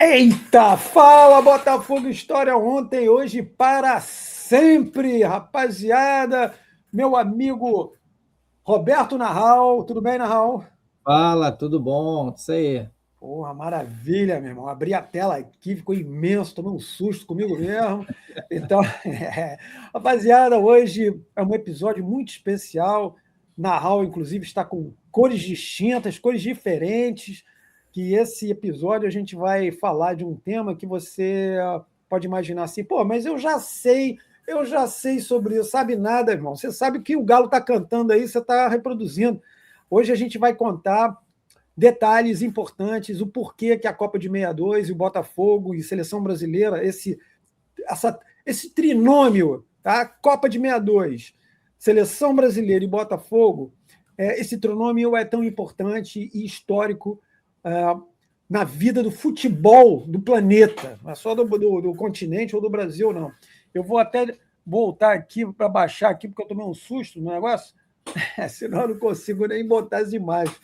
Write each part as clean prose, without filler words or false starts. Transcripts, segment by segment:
Eita, fala Botafogo História ontem, hoje para sempre, rapaziada. Meu amigo Roberto Narral, tudo bem, Narral? Fala, tudo bom? Isso aí. Porra, maravilha, meu irmão. Abri a tela aqui, ficou imenso, tomei um susto comigo mesmo. Então, rapaziada, hoje é um episódio muito especial. Narral, inclusive, está com cores distintas, cores diferentes. Que esse episódio a gente vai falar de um tema que você pode imaginar assim, pô, mas eu já sei sobre isso. Sabe nada, irmão. Você sabe que o Galo está cantando aí, você está reproduzindo. Hoje a gente vai contar detalhes importantes, o porquê que a Copa de 62 e o Botafogo e Seleção Brasileira, esse trinômio, tá? Copa de 62, Seleção Brasileira e Botafogo, esse trinômio é tão importante e histórico na vida do futebol do planeta, não é só do continente ou do Brasil, não. Eu vou até voltar aqui para baixar aqui, porque eu tomei um susto no negócio. Senão eu não consigo nem botar as imagens.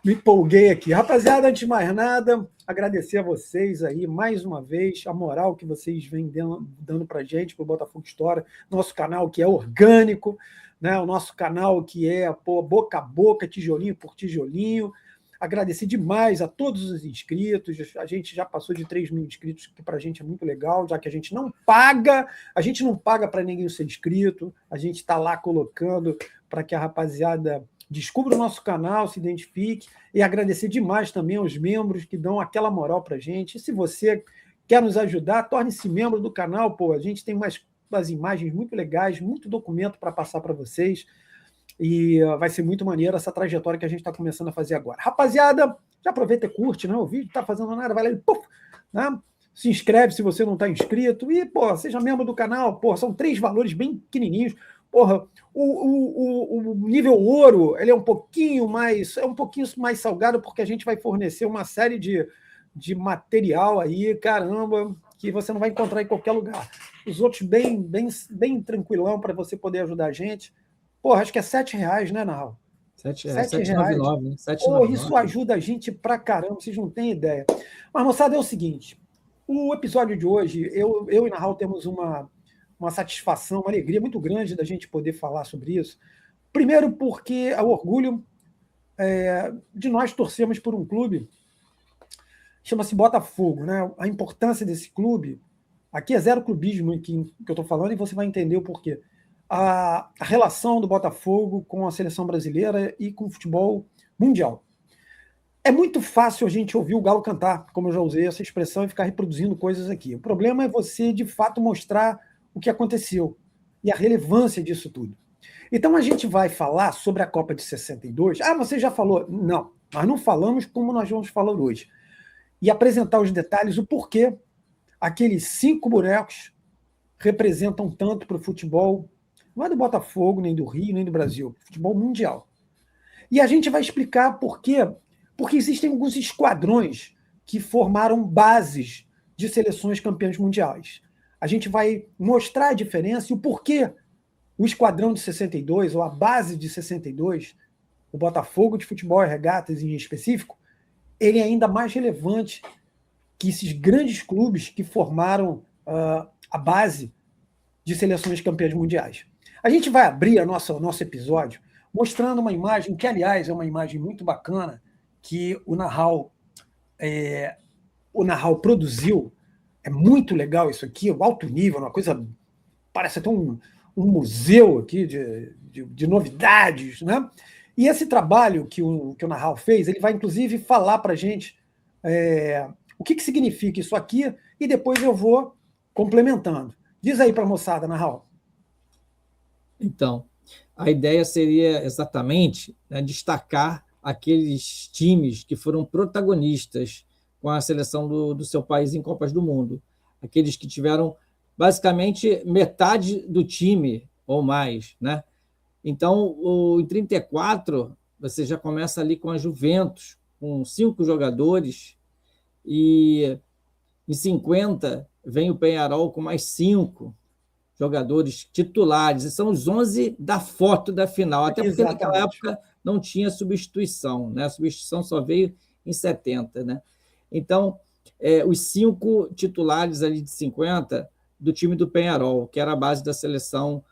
Me empolguei aqui. Rapaziada, antes de mais nada, agradecer a vocês aí, mais uma vez, a moral que vocês vêm dando para a gente, para o Botafogo História, nosso canal que é orgânico, né? O nosso canal que é boca a boca, tijolinho por tijolinho. Agradecer demais a todos os inscritos. A gente já passou de 3 mil inscritos, que para a gente é muito legal, já que a gente não paga para ninguém ser inscrito, a gente está lá colocando para que a rapaziada descubra o nosso canal, se identifique, e agradecer demais também aos membros que dão aquela moral para a gente. E se você quer nos ajudar, torne-se membro do canal, pô, a gente tem umas imagens muito legais, muito documento para passar para vocês, e vai ser muito maneiro essa trajetória que a gente está começando a fazer agora. Rapaziada, já aproveita e curte, né? O vídeo está fazendo nada, vai lá e puf, né? Se inscreve se você não está inscrito e, pô, seja membro do canal, pô, são 3 valores bem pequenininhos. Porra, o nível ouro, ele é um pouquinho mais salgado, porque a gente vai fornecer uma série de material aí, caramba, que você não vai encontrar em qualquer lugar. Os outros bem tranquilão para você poder ajudar a gente. Porra, acho que é R$ 7, né, Narral? R$ 7. 799, né? Porra, isso 799. ajuda a gente pra caramba, vocês não têm ideia. Mas, moçada, é o seguinte, o episódio de hoje, eu e Narral temos uma satisfação, uma alegria muito grande da gente poder falar sobre isso. Primeiro porque é o orgulho de nós torcermos por um clube, chama-se Botafogo, né? A importância desse clube, aqui é zero clubismo que eu estou falando e você vai entender o porquê. A relação do Botafogo com a seleção brasileira e com o futebol mundial. É muito fácil a gente ouvir o Galo cantar, como eu já usei essa expressão, e ficar reproduzindo coisas aqui. O problema é você, de fato, mostrar o que aconteceu e a relevância disso tudo. Então, a gente vai falar sobre a Copa de 62. Ah, você já falou? Não, nós não falamos como nós vamos falar hoje. E apresentar os detalhes, o porquê aqueles 5 bonecos representam tanto para o futebol, não é do Botafogo, nem do Rio, nem do Brasil, futebol mundial. E a gente vai explicar por quê. Porque existem alguns esquadrões que formaram bases de seleções campeãs mundiais. A gente vai mostrar a diferença e o porquê o esquadrão de 62, ou a base de 62, o Botafogo de futebol e regatas em específico, ele é ainda mais relevante que esses grandes clubes que formaram a base de seleções campeãs mundiais. A gente vai abrir o nosso episódio mostrando uma imagem que, aliás, é uma imagem muito bacana, que o Narral produziu. É muito legal isso aqui, o alto nível, uma coisa, parece até um museu aqui de novidades, né? E esse trabalho que o Narral fez, ele vai inclusive falar para a gente o que significa isso aqui, e depois eu vou complementando. Diz aí para a moçada, Narral. Então, a ideia seria exatamente, né, destacar aqueles times que foram protagonistas com a seleção do seu país em Copas do Mundo. Aqueles que tiveram, basicamente, metade do time ou mais, né? Então, em 34, você já começa ali com a Juventus, com 5 jogadores, e em 50 vem o Peñarol com mais 5 jogadores titulares, e são os 11 da foto da final, até porque naquela época não tinha substituição, né? A substituição só veio em 70, né? Então, os 5 titulares ali de 50 do time do Peñarol, que era a base da seleção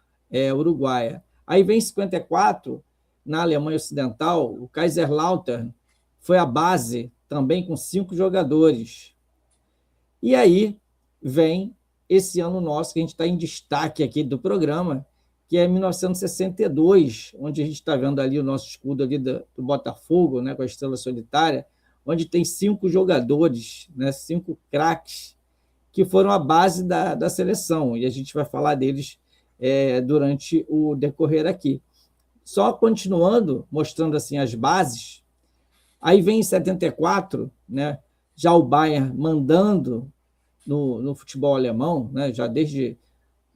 uruguaia. Aí vem 54, na Alemanha Ocidental, o Kaiserslautern foi a base também com 5 jogadores. E aí vem esse ano nosso, que a gente está em destaque aqui do programa, que é 1962, onde a gente está vendo ali o nosso escudo ali do Botafogo, né, com a estrela solitária, onde tem 5 jogadores, né, 5 craques, que foram a base da seleção, e a gente vai falar deles durante o decorrer aqui. Só continuando, mostrando assim as bases, aí vem em 74, né, já o Bayern mandando no futebol alemão, né, já desde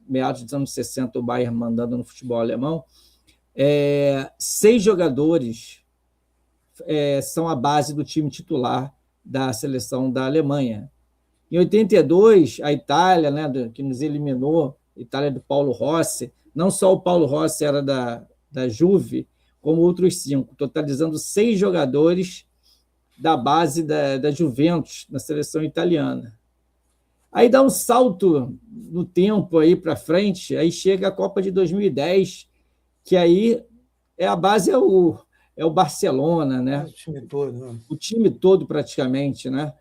meados dos anos 60, o Bayern mandando no futebol alemão, 6 jogadores são a base do time titular da seleção da Alemanha. Em 82, a Itália, né, que nos eliminou, a Itália do Paulo Rossi, não só o Paulo Rossi era da Juve, como outros 5, totalizando 6 jogadores da base da Juventus, na seleção italiana. Aí dá um salto no tempo aí para frente, aí chega a Copa de 2010, que aí a base é o Barcelona, né? O time todo, né? O time todo praticamente, né?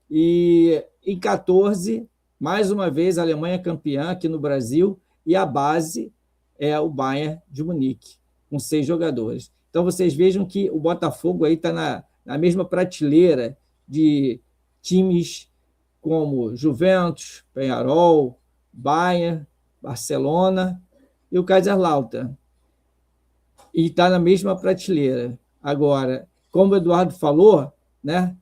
E em 14, mais uma vez, a Alemanha campeã aqui no Brasil, e a base é o Bayern de Munique, com 6 jogadores. Então, vocês vejam que o Botafogo aí está na mesma prateleira de times como Juventus, Peñarol, Bayern, Barcelona e o Kaiserslautern. E está na mesma prateleira. Agora, como o Eduardo falou, né,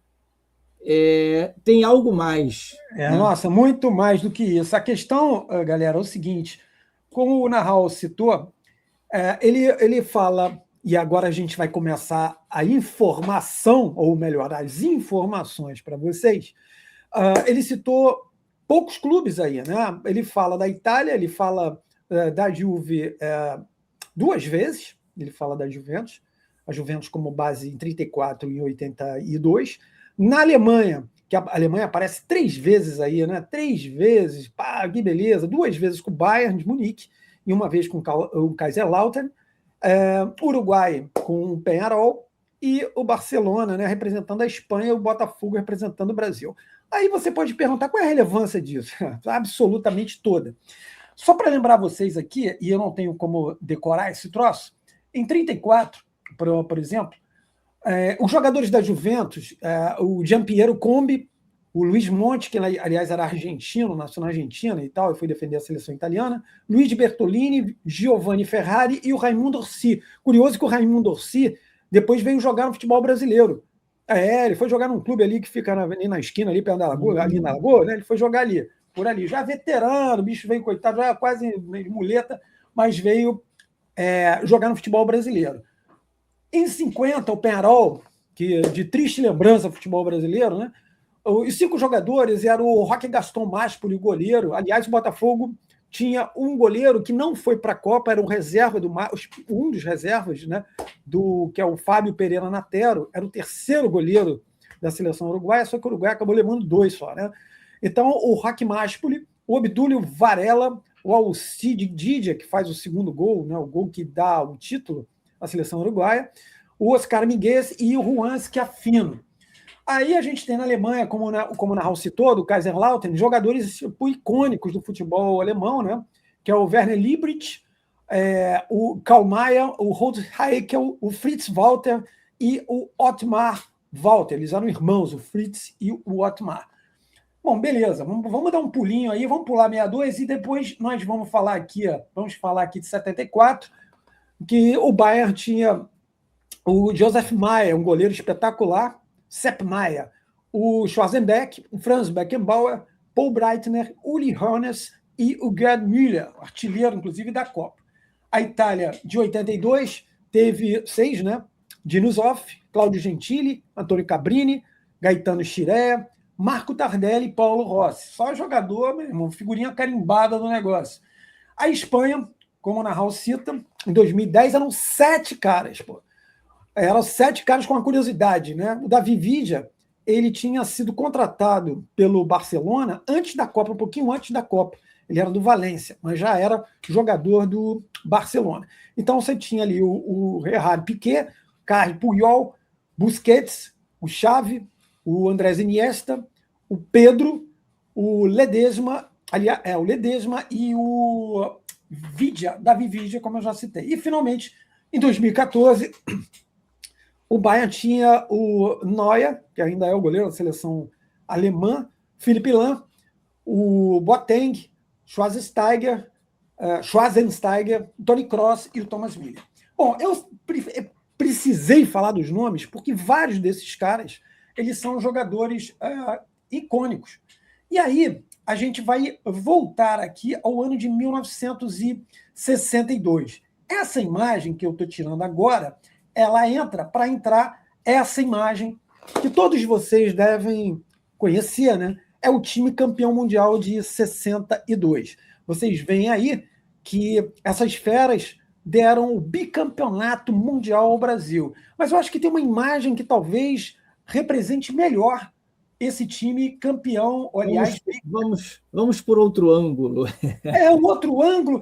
tem algo mais. Né? Nossa, muito mais do que isso. A questão, galera, é o seguinte, como o Nahal citou, ele fala, e agora a gente vai começar a informação, ou melhor, as informações para vocês. Ele citou poucos clubes aí, né? Ele fala da Itália, ele fala da Juve 2 vezes, ele fala da Juventus, a Juventus como base em 34 e 82. Na Alemanha, que a Alemanha aparece 3 vezes aí, né? 3 vezes, pá, que beleza, 2 vezes com o Bayern de Munique e 1 vez com o Kaiserslautern, Uruguai com o Peñarol e o Barcelona, né, representando a Espanha, e o Botafogo representando o Brasil. Aí você pode perguntar qual é a relevância disso? Absolutamente toda. Só para lembrar vocês aqui, e eu não tenho como decorar esse troço, em 34, por exemplo, os jogadores da Juventus, o Giampiero Combi, o Luiz Monte, que aliás era argentino, nasceu na Argentina e tal, e foi defender a seleção italiana, Luigi Bertolini, Giovanni Ferrari e o Raimundo Orsi. Curioso que o Raimundo Orsi depois veio jogar no futebol brasileiro. Ele foi jogar num clube ali que fica ali na esquina, ali perto da Lagoa, ali na Lagoa, né? Ele foi jogar ali, por ali. Já veterano, o bicho veio, coitado, já quase muleta, mas veio jogar no futebol brasileiro. Em 50, o Peñarol, que de triste lembrança do futebol brasileiro, né? Os 5 jogadores eram o Roque Gaston Maspoli, o goleiro. Aliás, o Botafogo tinha um goleiro que não foi para a Copa, era um reserva um dos reservas, né, que é o Fábio Pereira Natero, era o 3º goleiro da seleção uruguaia, só que o Uruguai acabou levando 2 só, né? Então, o Roque Maspoli, o Obdúlio Varela, o Alcide Didia, que faz o 2º gol, né, o gol que dá o título à seleção uruguaia, o Oscar Miguel e o Juan Schiaffino. Aí a gente tem na Alemanha, como o Nahal citou, do Kaiserslautern, jogadores tipo, icônicos do futebol alemão, né? Que é o Werner Liebrich, o Karl Mayer, o Horst Haeckel, o Fritz Walter e o Ottmar Walter. Eles eram irmãos, o Fritz e o Ottmar. Bom, beleza, vamos dar um pulinho aí, vamos pular 62 e depois nós vamos falar aqui de 74, que o Bayern tinha o Josef Maier, um goleiro espetacular, Sepp Maier, o Schwarzenbeck, o Franz Beckenbauer, Paul Breitner, Uli Hoeneß e o Gerd Müller, artilheiro, inclusive, da Copa. A Itália, de 82, teve 6, né? Dino Zoff, Claudio Gentili, Antônio Cabrini, Gaetano Scirea, Marco Tardelli e Paulo Rossi. Só jogador, meu irmão, figurinha carimbada do negócio. A Espanha, como o Nahal cita, em 2010 eram 7 caras, pô. Eram 7 caras com uma curiosidade, né? O Davi Villa, ele tinha sido contratado pelo Barcelona antes da Copa, um pouquinho antes da Copa. Ele era do Valência, mas já era jogador do Barcelona. Então você tinha ali o Gerard Piqué, Carles Puyol, Busquets, o Xavi, o Andrés Iniesta, o Pedro, o Ledesma, o Ledesma e o Davi Villa, como eu já citei. E finalmente, em 2014, o Bayern tinha o Neuer, que ainda é o goleiro da seleção alemã, Philipp Lahm, o Boateng, Schwarzenegger, Toni Kroos e o Thomas Müller. Bom, eu precisei falar dos nomes porque vários desses caras eles são jogadores icônicos. E aí a gente vai voltar aqui ao ano de 1962. Essa imagem que eu estou tirando agora, ela entra para entrar essa imagem que todos vocês devem conhecer, né? É o time campeão mundial de 62. Vocês veem aí que essas feras deram o bicampeonato mundial ao Brasil. Mas eu acho que tem uma imagem que talvez represente melhor esse time campeão, aliás... Vamos por outro ângulo. É um outro ângulo.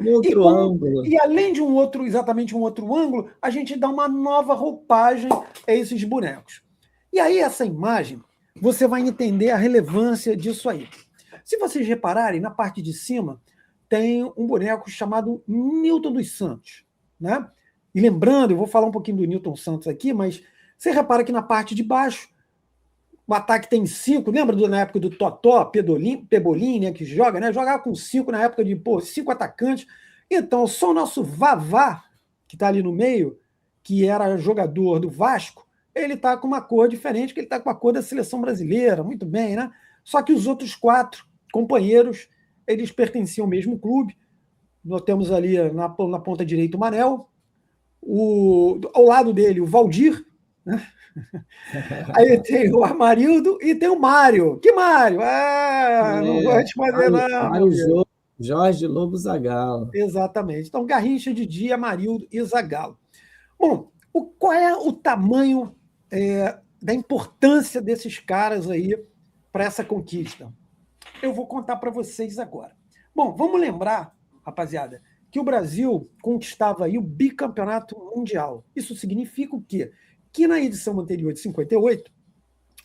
Ângulo. E além de exatamente um outro ângulo, a gente dá uma nova roupagem a esses bonecos. E aí essa imagem, você vai entender a relevância disso aí. Se vocês repararem, na parte de cima tem um boneco chamado Nilton dos Santos, né? E lembrando, eu vou falar um pouquinho do Nilton Santos aqui, mas você repara que na parte de baixo o ataque tem 5, lembra na época do Totó, Pebolim, né, que joga, né? Jogava com 5 na época de 5 atacantes. Então, só o nosso Vavá, que está ali no meio, que era jogador do Vasco, ele está com uma cor diferente, que ele está com a cor da seleção brasileira, muito bem, né? Só que os outros 4 companheiros, eles pertenciam ao mesmo clube. Nós temos ali na ponta direita o Manel, ao lado dele o Valdir, né? Aí tem o Amarildo e tem o Mário. Que Mário? Não vou te fazer, não. Mário Jorge Lobo Zagallo. Exatamente. Então, Garrincha, Didi, Amarildo e Zagallo. Bom, qual é o tamanho da importância desses caras aí para essa conquista? Eu vou contar para vocês agora. Bom, vamos lembrar, rapaziada, que o Brasil conquistava aí o bicampeonato mundial. Isso significa o quê? Que na edição anterior de 58,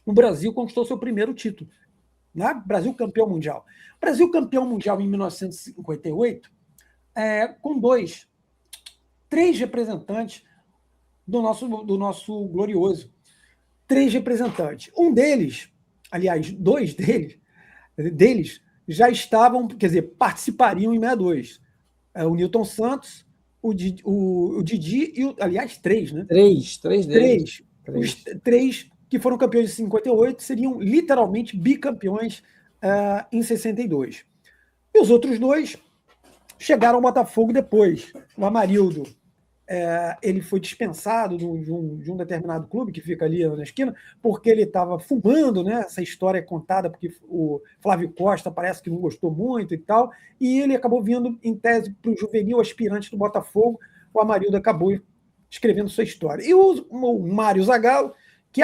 o Brasil conquistou seu primeiro título. Né? Brasil campeão mundial. Brasil campeão mundial em 1958, com 3 representantes do nosso glorioso. 3 representantes. Um deles, aliás, 2 deles já estavam, quer dizer, participariam em 62. O Nilton Santos, o Didi e, aliás, 3, né? 3 deles. Os 3 que foram campeões em 58 seriam literalmente bicampeões em 62. E os outros 2 chegaram ao Botafogo depois. O Amarildo, ele foi dispensado de um determinado clube que fica ali na esquina, porque ele estava fumando, né? Essa história é contada porque o Flávio Costa parece que não gostou muito e tal, e ele acabou vindo, em tese, para o juvenil aspirante do Botafogo. O Amarildo acabou escrevendo sua história. E o Mário Zagallo, que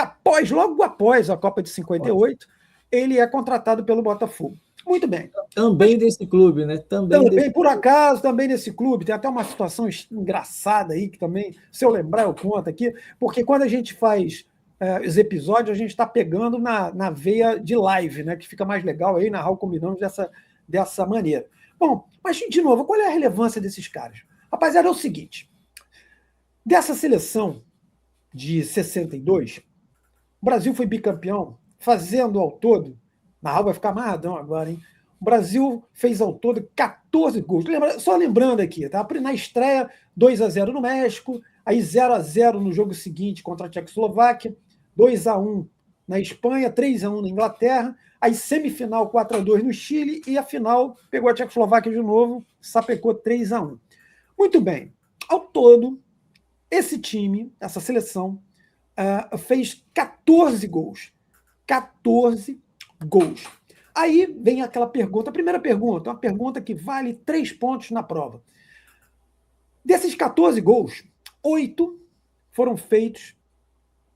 logo após a Copa de 58, ele é contratado pelo Botafogo. Muito bem. Também desse clube, né? Também, por acaso, também nesse clube. Tem até uma situação engraçada aí, que também, se eu lembrar, eu conto aqui, porque quando a gente faz os episódios, a gente está pegando na veia de live, né? Que fica mais legal aí, narrar o Combinamos dessa maneira. Bom, mas, de novo, qual é a relevância desses caras? Rapaziada, é o seguinte. Dessa seleção de 62, o Brasil foi bicampeão, fazendo ao todo, narrar vai ficar amarradão agora, hein? O Brasil fez ao todo 14 gols. Só lembrando aqui, tá? Na estreia, 2-0 no México, aí 0-0 no jogo seguinte contra a Tchecoslováquia, 2-1 na Espanha, 3-1 na Inglaterra, aí semifinal 4-2 no Chile, e a final pegou a Tchecoslováquia de novo, sapecou 3-1. Muito bem. Ao todo, esse time, essa seleção, fez 14 gols. 14 gols. Aí vem aquela pergunta, a primeira pergunta, uma pergunta que vale 3 pontos na prova. Desses 14 gols, 8 foram feitos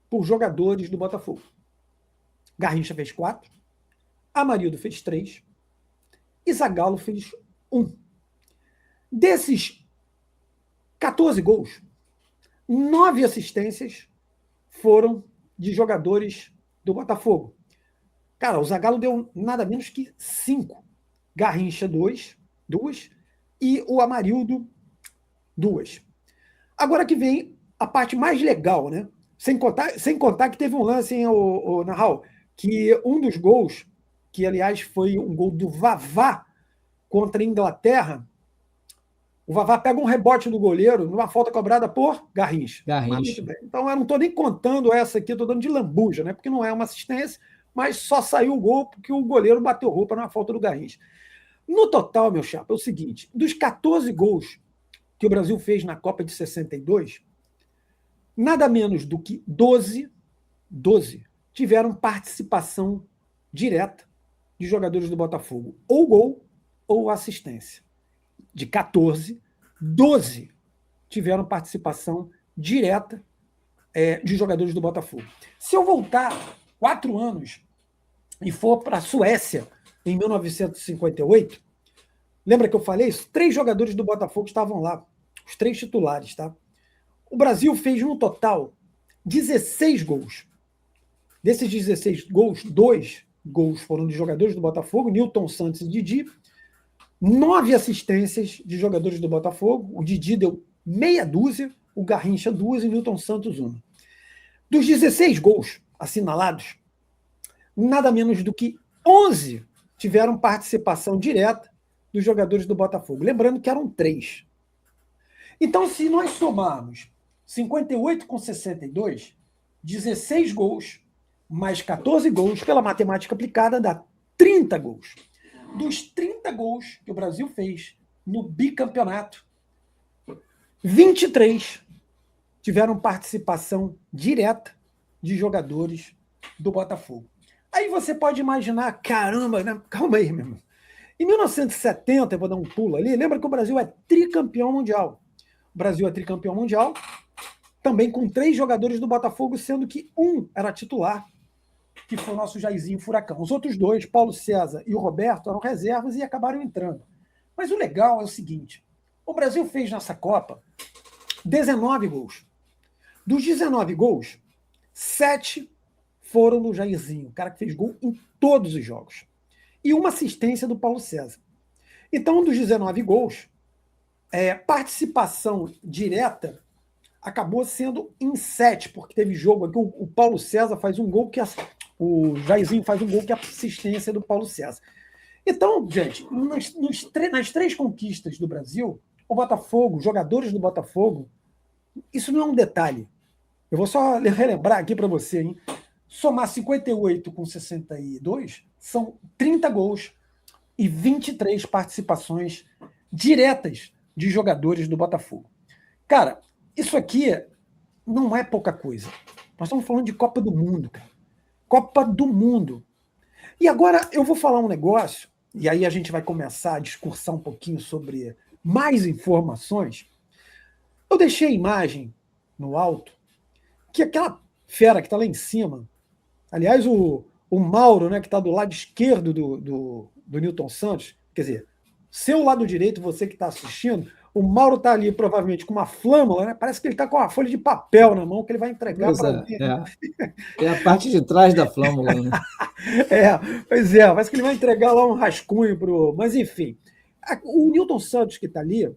por jogadores do Botafogo. Garrincha fez 4, Amarildo fez 3 e Zagallo fez 1. Desses 14 gols, 9 assistências foram de jogadores do Botafogo. Cara, o Zagallo deu nada menos que 5. Garrincha, 2 e o Amarildo, 2. Agora que vem a parte mais legal, né? Sem contar que teve um lance, hein, o Narral, que um dos gols, que aliás foi um gol do Vavá contra a Inglaterra, o Vavá pega um rebote do goleiro numa falta cobrada por Garrincha. Então eu não estou nem contando essa aqui, estou dando de lambuja, né? Porque não é uma assistência, mas só saiu o gol porque o goleiro bateu roupa na falta do Garrincha. No total, meu chapa, é o seguinte: dos 14 gols que o Brasil fez na Copa de 62, nada menos do que 12 tiveram participação direta de jogadores do Botafogo, ou gol ou assistência. De 14, 12 tiveram participação direta de jogadores do Botafogo. Se eu voltar 4 anos e for para a Suécia, em 1958, lembra que eu falei isso? 3 jogadores do Botafogo estavam lá, os 3 titulares, tá? O Brasil fez no total 16 gols. Desses 16 gols, 2 gols foram de jogadores do Botafogo, Nilton Santos e Didi. 9 assistências de jogadores do Botafogo. O Didi deu meia dúzia, o Garrincha 2 e o Nilton Santos 1. Dos 16 gols assinalados, nada menos do que 11 tiveram participação direta dos jogadores do Botafogo. Lembrando que eram 3. Então, se nós somarmos 58 com 62, 16 gols mais 14 gols, pela matemática aplicada, dá 30 gols. Dos 30 gols que o Brasil fez no bicampeonato, 23 tiveram participação direta de jogadores do Botafogo. Aí você pode imaginar, caramba, né? Calma aí, meu irmão. Em 1970, eu vou dar um pulo ali, lembra que o Brasil é tricampeão mundial. O Brasil é tricampeão mundial, também com 3 jogadores do Botafogo, sendo que um era titular, que foi o nosso Jairzinho Furacão. Os outros 2, Paulo César e o Roberto, eram reservas e acabaram entrando. Mas o legal é o seguinte: o Brasil fez nessa Copa 19 gols. Dos 19 gols, 7 foram do Jairzinho, o cara que fez gol em todos os jogos. E uma assistência do Paulo César. Então, dos 19 gols, participação direta acabou sendo em 7, porque teve jogo aqui, o Paulo César faz um gol que o Jairzinho faz um gol que é a assistência do Paulo César. Então, gente, nas 3 conquistas do Brasil, o Botafogo, jogadores do Botafogo, isso não é um detalhe. Eu vou só relembrar aqui para você, hein? Somar 58 com 62 são 30 gols e 23 participações diretas de jogadores do Botafogo. Cara, isso aqui não é pouca coisa. Nós estamos falando de Copa do Mundo, cara. Copa do Mundo. E agora eu vou falar um negócio, e aí a gente vai começar a discursar um pouquinho sobre mais informações. Eu deixei a imagem no alto, que aquela fera que está lá em cima, aliás, o Mauro, né, que está do lado esquerdo do Nilton Santos, quer dizer, seu lado direito, você que está assistindo, o Mauro está ali provavelmente com uma flâmula, né? Parece que ele está com uma folha de papel na mão que ele vai entregar para alguém. É a parte de trás da flâmula, né? Pois é, parece que ele vai entregar lá um rascunho pro. Mas enfim, o Nilton Santos que está ali,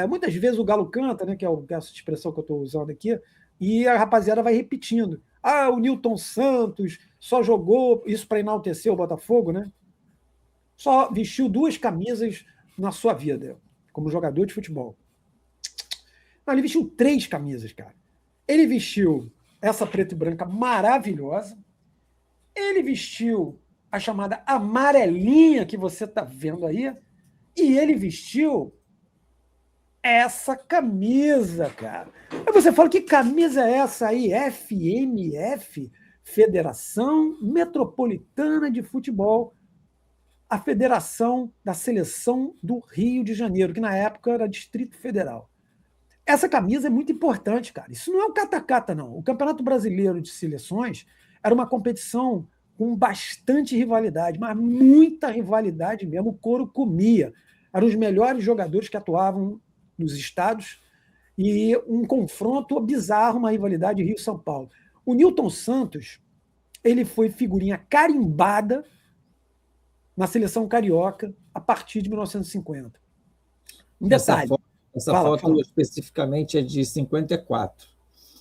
muitas vezes o Galo canta, né? Que é essa expressão que eu estou usando aqui, e a rapaziada vai repetindo. O Nilton Santos só jogou isso para enaltecer o Botafogo, né? Só vestiu 2 camisas na sua vida, como jogador de futebol. Não, ele vestiu 3 camisas, cara. Ele vestiu essa preta e branca maravilhosa. Ele vestiu a chamada amarelinha que você está vendo aí. E ele vestiu essa camisa, cara. Aí você fala, que camisa é essa aí? FMF, Federação Metropolitana de Futebol. A Federação da Seleção do Rio de Janeiro, que na época era Distrito Federal. Essa camisa é muito importante, cara. Isso não é um cata-cata, não. O Campeonato Brasileiro de Seleções era uma competição com bastante rivalidade, mas muita rivalidade mesmo. O couro comia. Eram os melhores jogadores que atuavam nos estados e um confronto bizarro, uma rivalidade Rio-São Paulo. O Nilton Santos, ele foi figurinha carimbada na seleção carioca a partir de 1950. Um detalhe. Essa foto especificamente é de 54.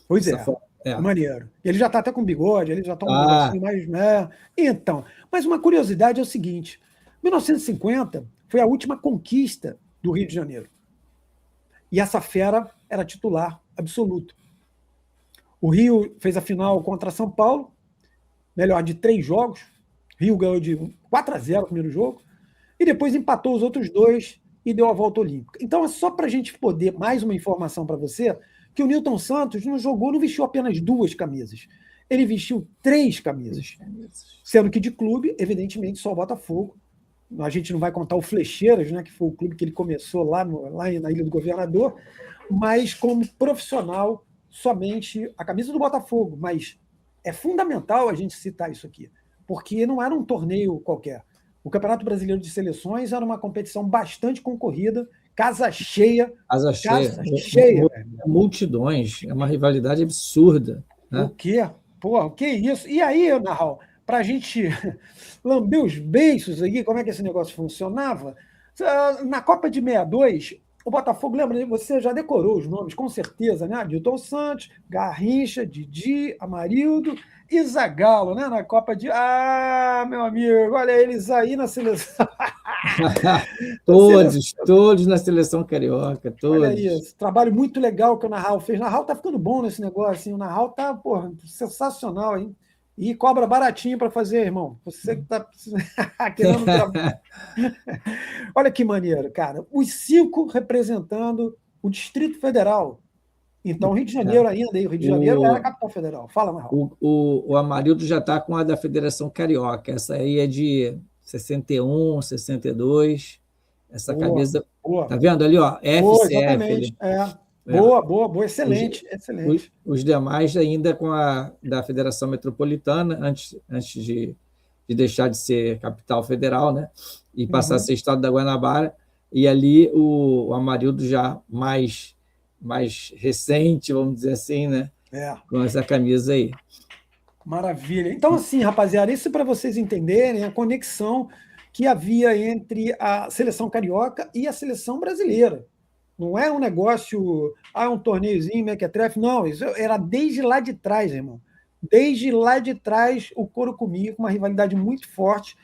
Pois maneiro. Ele já está até com bigode, ele já está um negocinho mais... Né? Então, mas uma curiosidade é o seguinte, 1950 foi a última conquista do Rio de Janeiro. E essa fera era titular absoluto. O Rio fez a final contra São Paulo, melhor de 3 jogos. Rio ganhou de 4-0 o primeiro jogo, e depois empatou os outros 2 e deu a volta olímpica. Então é só para a gente poder, mais uma informação para você, que o Nilton Santos não vestiu apenas 2 camisas. Ele vestiu 3 camisas. Sendo que de clube, evidentemente, só o Botafogo. A gente não vai contar o Flecheiras, né, que foi o clube que ele começou lá na Ilha do Governador, mas como profissional, somente a camisa do Botafogo. Mas é fundamental a gente citar isso aqui, porque não era um torneio qualquer. O Campeonato Brasileiro de Seleções era uma competição bastante concorrida, casa cheia. Casa cheia. Multidões, é uma rivalidade absurda. Né? O quê? Porra, o que é isso? E aí, Narral, para a gente lamber os beiços aqui, como é que esse negócio funcionava? Na Copa de 62, o Botafogo, lembra, você já decorou os nomes, com certeza, né? Nilton Santos, Garrincha, Didi, Amarildo e Zagallo, né? Na Copa de... Ah, meu amigo, olha eles aí na seleção. Todos na seleção carioca, todos. Olha isso, trabalho muito legal que o Narral fez. O Narral tá ficando bom nesse negócio, assim. O Narral tá, porra, sensacional, hein? E cobra baratinho para fazer, irmão. Você que está querendo trabalhar. Olha que maneiro, cara. Os 5 representando o Distrito Federal. Então, Rio de Janeiro ainda, e o Rio de Janeiro era a capital federal. Fala, Marral. O Amarildo já está com a da Federação Carioca. Essa aí é de 61, 62. Essa camisa. Boa. Tá vendo ali, ó? FCF. Exatamente. Boa. Excelente. Os demais ainda com a da Federação Metropolitana, antes de deixar de ser capital federal, né? E passar a ser estado da Guanabara. E ali o Amarildo já mais recente, vamos dizer assim, né? Com essa camisa aí. Maravilha. Então, assim, rapaziada, isso para vocês entenderem a conexão que havia entre a seleção carioca e a seleção brasileira. Não é um negócio, um torneiozinho, mequetrefe, não, isso era desde lá de trás, irmão. Desde lá de trás, o couro comia, com uma rivalidade muito forte,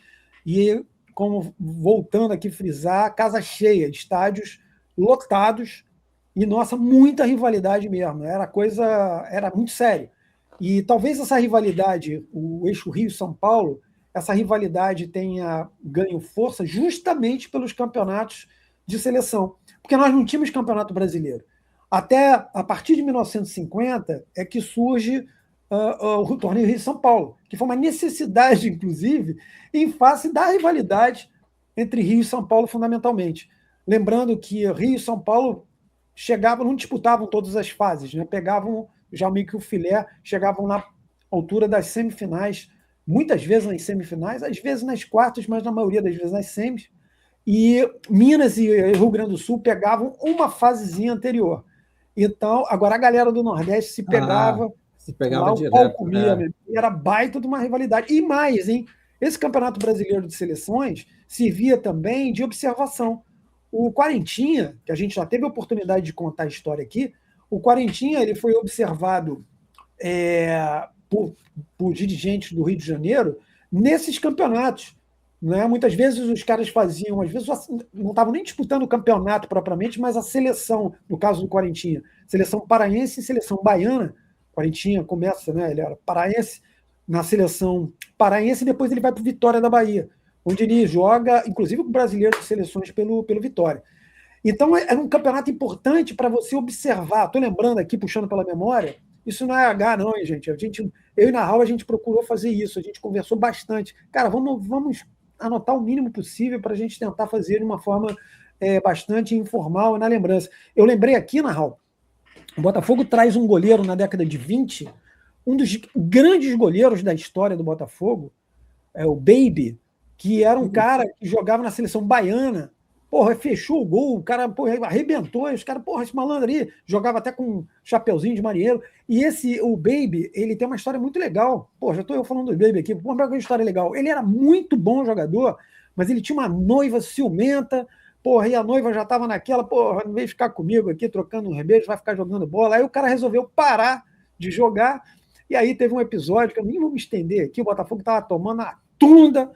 e, como voltando aqui a frisar, casa cheia, estádios lotados, e, nossa, muita rivalidade mesmo, era muito sério. E talvez essa rivalidade, o eixo Rio-São Paulo, essa rivalidade tenha ganho força justamente pelos campeonatos de seleção, porque nós não tínhamos campeonato brasileiro. Até a partir de 1950 é que surge o torneio Rio-São Paulo, que foi uma necessidade, inclusive, em face da rivalidade entre Rio e São Paulo, fundamentalmente. Lembrando que Rio e São Paulo não disputavam todas as fases, né? Pegavam já meio que o filé, chegavam na altura das semifinais, muitas vezes nas semifinais, às vezes nas quartas, mas na maioria das vezes nas semis. E Minas e Rio Grande do Sul pegavam uma fasezinha anterior. Então, agora a galera do Nordeste se pegava lá, direto. O pau comia, era baita de uma rivalidade. E mais, hein? Esse Campeonato Brasileiro de Seleções servia também de observação. O Quarentinha, que a gente já teve a oportunidade de contar a história aqui, o Quarentinha ele foi observado por dirigentes do Rio de Janeiro nesses campeonatos. Né? Muitas vezes os caras faziam, às vezes não estavam nem disputando o campeonato propriamente, mas a seleção, no caso do Quarentinha, seleção paraense e seleção baiana. O Quarentinha começa, né? Ele era paraense, na seleção paraense, e depois ele vai para o Vitória da Bahia, onde ele joga, inclusive, com o brasileiro de seleções pelo Vitória. Então, era um campeonato importante para você observar. Estou lembrando aqui, puxando pela memória, isso não é H, não, hein, gente? Eu e Narral, a gente procurou fazer isso, a gente conversou bastante. Cara, vamos anotar o mínimo possível para a gente tentar fazer de uma forma bastante informal e na lembrança. Eu lembrei aqui, Narral, o Botafogo traz um goleiro na década de 20, um dos grandes goleiros da história do Botafogo, o Baby, que era um cara que jogava na seleção baiana. Porra, fechou o gol, o cara porra, arrebentou, e os caras, porra, esse malandro ali, jogava até com um chapeuzinho de marinheiro. E o Baby, ele tem uma história muito legal. Pô, já estou eu falando do Baby aqui, vamos ver uma história legal. Ele era muito bom jogador, mas ele tinha uma noiva ciumenta, porra, e a noiva já estava naquela, porra, não veio ficar comigo aqui trocando um beijo, vai ficar jogando bola. Aí o cara resolveu parar de jogar, e aí teve um episódio, que eu nem vou me estender aqui, o Botafogo estava tomando a tunda,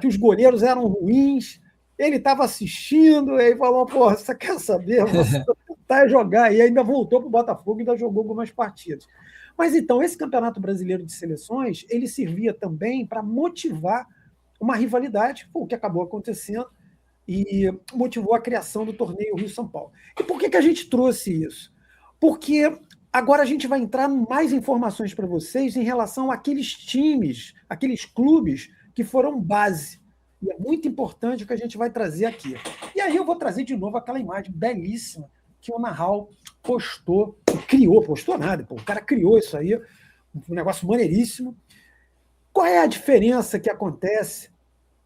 os goleiros eram ruins, ele estava assistindo, e aí falou, porra, você quer saber? Você tentar jogar, e ainda voltou para o Botafogo e ainda jogou algumas partidas. Mas então, esse Campeonato Brasileiro de Seleções, ele servia também para motivar uma rivalidade, o que acabou acontecendo, e motivou a criação do torneio Rio-São Paulo. E por que a gente trouxe isso? Porque agora a gente vai entrar em mais informações para vocês em relação àqueles times, aqueles clubes que foram base. E é muito importante o que a gente vai trazer aqui. E aí eu vou trazer de novo aquela imagem belíssima que o Nahal postou, postou nada, pô, o cara criou isso aí, um negócio maneiríssimo. Qual é a diferença que acontece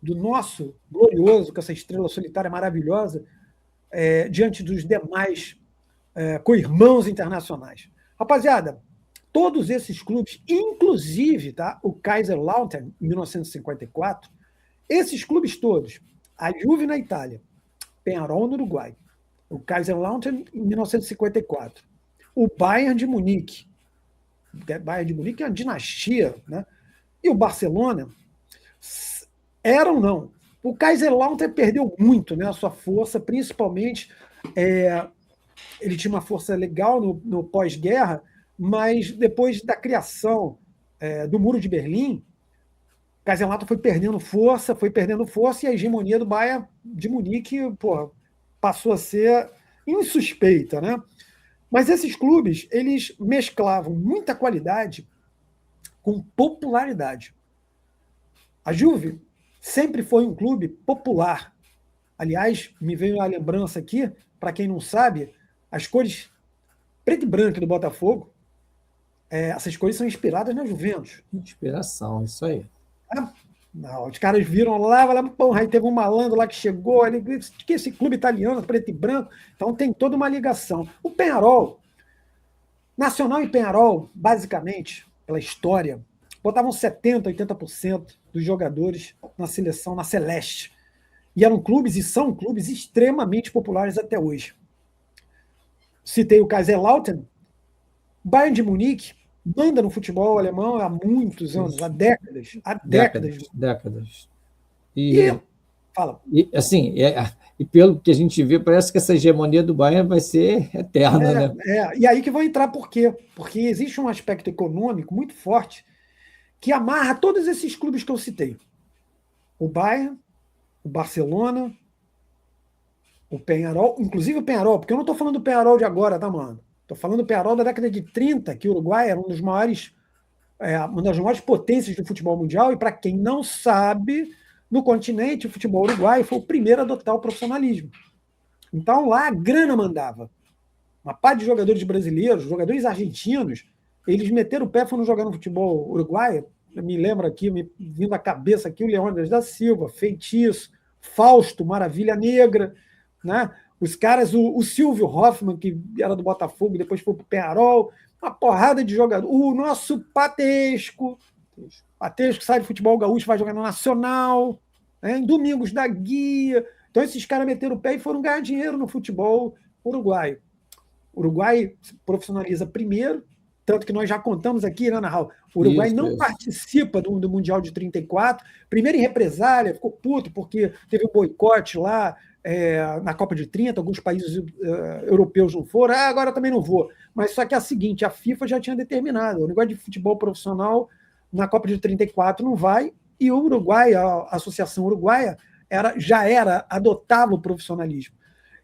do nosso glorioso, com essa estrela solitária maravilhosa, diante dos demais co-irmãos internacionais? Rapaziada, todos esses clubes, inclusive o Kaiserslautern, em 1954, esses clubes todos, a Juve na Itália, Peñarol no Uruguai, o Kaiserslautern em 1954, o Bayern de Munique é uma dinastia, né? E o Barcelona, não. O Kaiserslautern perdeu muito, né, a sua força, principalmente ele tinha uma força legal no pós-guerra, mas depois da criação do Muro de Berlim, Kaiserslautern foi perdendo força, e a hegemonia do Bayern de Munique, porra, passou a ser insuspeita, né? Mas esses clubes, eles mesclavam muita qualidade com popularidade. A Juve sempre foi um clube popular. Aliás, me veio a lembrança aqui, para quem não sabe, as cores preto e branco do Botafogo, essas cores são inspiradas na Juventus. Inspiração, isso aí. Não, os caras viram lá, aí teve um malandro lá que chegou, ele disse que esse clube italiano, preto e branco, então tem toda uma ligação. O Peñarol, Nacional e Peñarol, basicamente, pela história, botavam 70%, 80% dos jogadores na seleção, na Celeste. E eram clubes, e são clubes extremamente populares até hoje. Citei o Kaiserslautern, Bayern de Munique, manda no futebol alemão há muitos anos, há décadas. Décadas. Fala. E pelo que a gente vê, parece que essa hegemonia do Bayern vai ser eterna, né? E aí que vou entrar por quê? Porque existe um aspecto econômico muito forte que amarra todos esses clubes que eu citei. O Bayern, o Barcelona, o Peñarol, inclusive o Peñarol, porque eu não estou falando do Peñarol de agora, tá, mano? Estou falando do Peñarol da década de 30, que o Uruguai era uma das maiores potências do futebol mundial, e para quem não sabe, no continente, o futebol uruguaio foi o primeiro a adotar o profissionalismo. Então lá a grana mandava. Uma parte de jogadores brasileiros, jogadores argentinos, eles meteram o pé e foram jogar no futebol uruguaio. Me lembra aqui, me vindo à cabeça aqui, o Leônidas da Silva, Feitiço, Fausto, Maravilha Negra, né? Os caras, o Silvio Hoffmann, que era do Botafogo, depois foi para o Peñarol, uma porrada de jogador. O nosso Patesco sai do futebol gaúcho, vai jogar no Nacional, né? Em Domingos da Guia. Então esses caras meteram o pé e foram ganhar dinheiro no futebol uruguaio. O Uruguai se profissionaliza primeiro, tanto que nós já contamos aqui, né, Nahal? O Uruguai não participa do Mundial de 34, primeiro em represália, ficou puto porque teve um boicote lá na Copa de 30, alguns países europeus não foram, agora também não vou. Mas só que é a seguinte, a FIFA já tinha determinado, o negócio de futebol profissional na Copa de 34 não vai, e o Uruguai, a Associação Uruguaia, adotava o profissionalismo.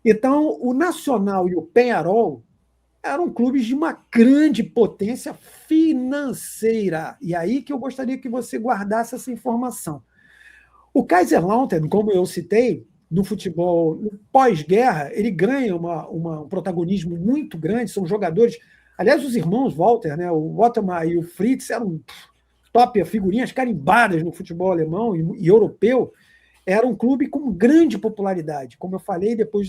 Então, o Nacional e o Peñarol eram clubes de uma grande potência financeira. E aí que eu gostaria que você guardasse essa informação. O Kaiserslautern, como eu citei, no futebol no pós-guerra, ele ganha um protagonismo muito grande, são jogadores... Aliás, os irmãos Walter, né, o Otmar e o Fritz, eram top, figurinhas carimbadas no futebol alemão e europeu, era um clube com grande popularidade. Como eu falei, depois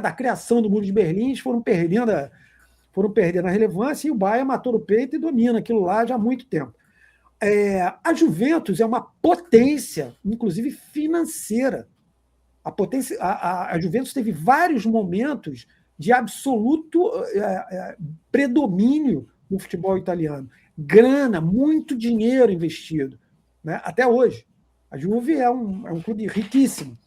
da criação do Muro de Berlim, eles foram perdendo a relevância e o Bayern matou no peito e domina aquilo lá já há muito tempo. A Juventus é uma potência, inclusive financeira. A Juventus teve vários momentos de absoluto predomínio no futebol italiano. Grana, muito dinheiro investido, né? Até hoje. A Juve é um clube riquíssimo.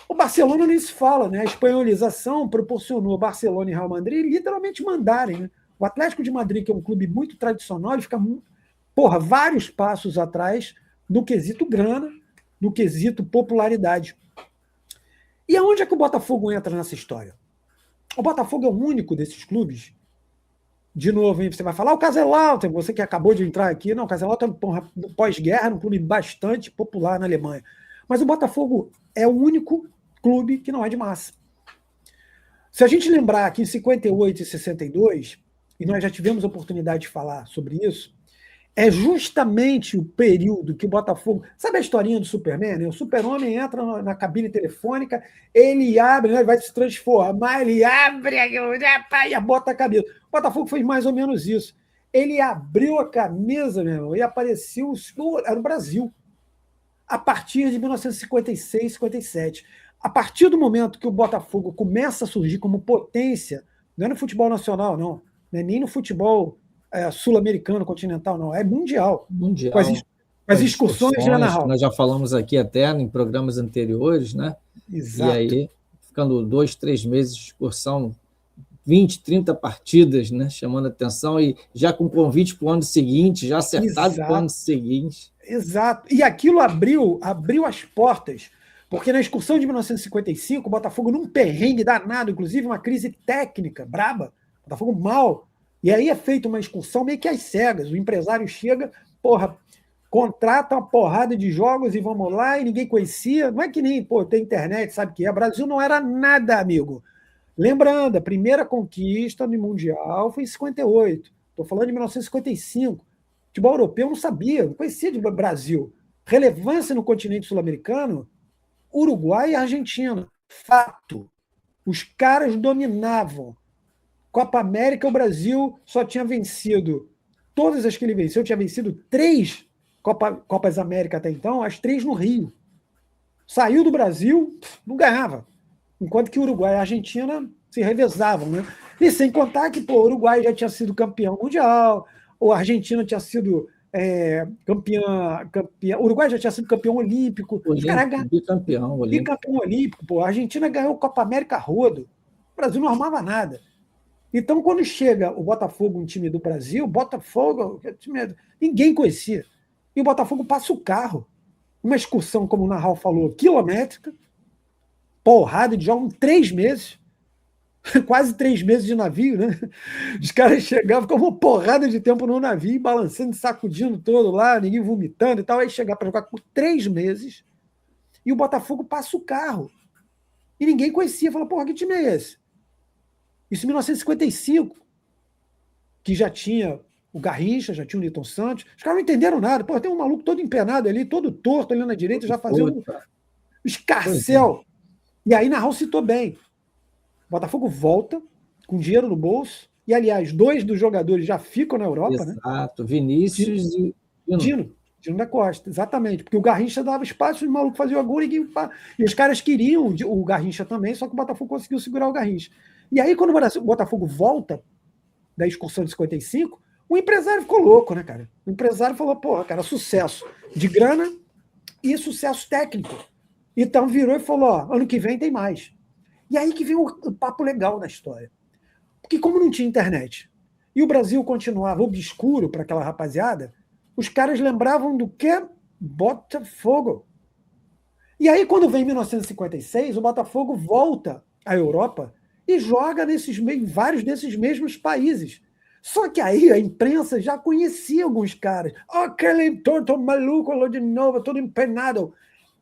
O Barcelona nem se fala, né? A espanholização proporcionou Barcelona e Real Madrid literalmente mandarem, né? O Atlético de Madrid, que é um clube muito tradicional, ele fica vários passos atrás no quesito grana, no quesito popularidade. E aonde é que o Botafogo entra nessa história? O Botafogo é o único desses clubes. De novo, hein, você vai falar, o Kaiserslautern, você que acabou de entrar aqui. Não, o Kaiserslautern pós-guerra, um clube bastante popular na Alemanha. Mas o Botafogo é o único clube que não é de massa. Se a gente lembrar que em 58 e 62, e nós já tivemos a oportunidade de falar sobre isso, é justamente o período que o Botafogo... Sabe a historinha do Superman? Né? O super-homem entra na cabine telefônica, ele abre, né? Ele vai se transformar, ele abre e bota a camisa. O Botafogo fez mais ou menos isso. Ele abriu a camisa, meu irmão, e apareceu... Era o Brasil. A partir de 1956, 57. A partir do momento que o Botafogo começa a surgir como potência, não é no futebol nacional, não, nem no futebol sul-americano, continental, não, é mundial. Mundial. Com as excursões, né, Narral? Nós já falamos aqui até em programas anteriores, né? Exato. E aí, ficando 2, 3 meses de excursão, 20, 30 partidas, né? Chamando a atenção, e já com convite para o ano seguinte, já acertado para o ano seguinte. Exato. E aquilo abriu as portas, porque na excursão de 1955, o Botafogo num perrengue danado, inclusive uma crise técnica braba, o Botafogo mal. E aí é feita uma excursão meio que às cegas. O empresário chega, contrata uma porrada de jogos e vamos lá, e ninguém conhecia. Não é que nem, tem internet, sabe o que é? O Brasil não era nada, amigo. Lembrando, a primeira conquista no Mundial foi em 58. Estou falando de 1955. O futebol europeu não sabia, não conhecia de Brasil. Relevância no continente sul-americano, Uruguai e Argentina. Fato. Os caras dominavam. Copa América, o Brasil só tinha vencido, todas as que ele venceu, tinha vencido 3 Copas América até então, as 3 no Rio. Saiu do Brasil, não ganhava. Enquanto que o Uruguai e a Argentina se revezavam, né? E sem contar que o Uruguai já tinha sido campeão mundial, ou a Argentina tinha sido campeã. O Uruguai já tinha sido campeão olímpico. Bicampeão olímpico. A Argentina ganhou Copa América rodo. O Brasil não armava nada. Então, quando chega o Botafogo, um time do Brasil, ninguém conhecia. E o Botafogo passa o carro. Uma excursão, como o Narral falou, quilométrica, porrada de jogo, 3 meses, quase 3 meses de navio, né? Os caras chegavam com uma porrada de tempo no navio, balançando, sacudindo todo lá, ninguém vomitando e tal, aí chegar para jogar por 3 meses, e o Botafogo passa o carro. E ninguém conhecia, fala, que time é esse? Isso em 1955, que já tinha o Garrincha, já tinha o Nilton Santos. Os caras não entenderam nada. Tem um maluco todo empenado ali, todo torto ali na direita, já fazia um escarcel. E aí Narral citou bem. O Botafogo volta com dinheiro no bolso. E, aliás, 2 dos jogadores já ficam na Europa. Exato, né? Vinícius e Dino da Costa, exatamente. Porque o Garrincha dava espaço, o maluco fazia o gol e os caras queriam o Garrincha também, só que o Botafogo conseguiu segurar o Garrincha. E aí, quando o Botafogo volta da excursão de 55, o empresário ficou louco, né, cara? O empresário falou, cara, sucesso de grana e sucesso técnico. Então virou e falou, ano que vem tem mais. E aí que vem o papo legal na história. Porque como não tinha internet e o Brasil continuava obscuro para aquela rapaziada, os caras lembravam do quê? Botafogo. E aí, quando vem 1956, o Botafogo volta à Europa e joga em vários desses mesmos países. Só que aí a imprensa já conhecia alguns caras. Aquele torto maluco de novo, todo empenado.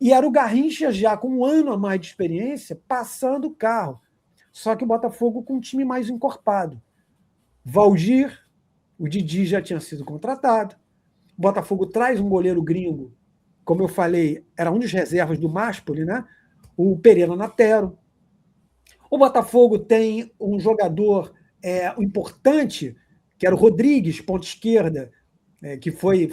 E era o Garrincha já com 1 ano a mais de experiência, passando o carro. Só que o Botafogo com um time mais encorpado. Valdir, o Didi já tinha sido contratado. o Botafogo traz um goleiro gringo, como eu falei, era um dos reservas do Máspoli, né? O Pereira Natero. O Botafogo tem um jogador importante, que era o Rodrigues, ponta esquerda, que foi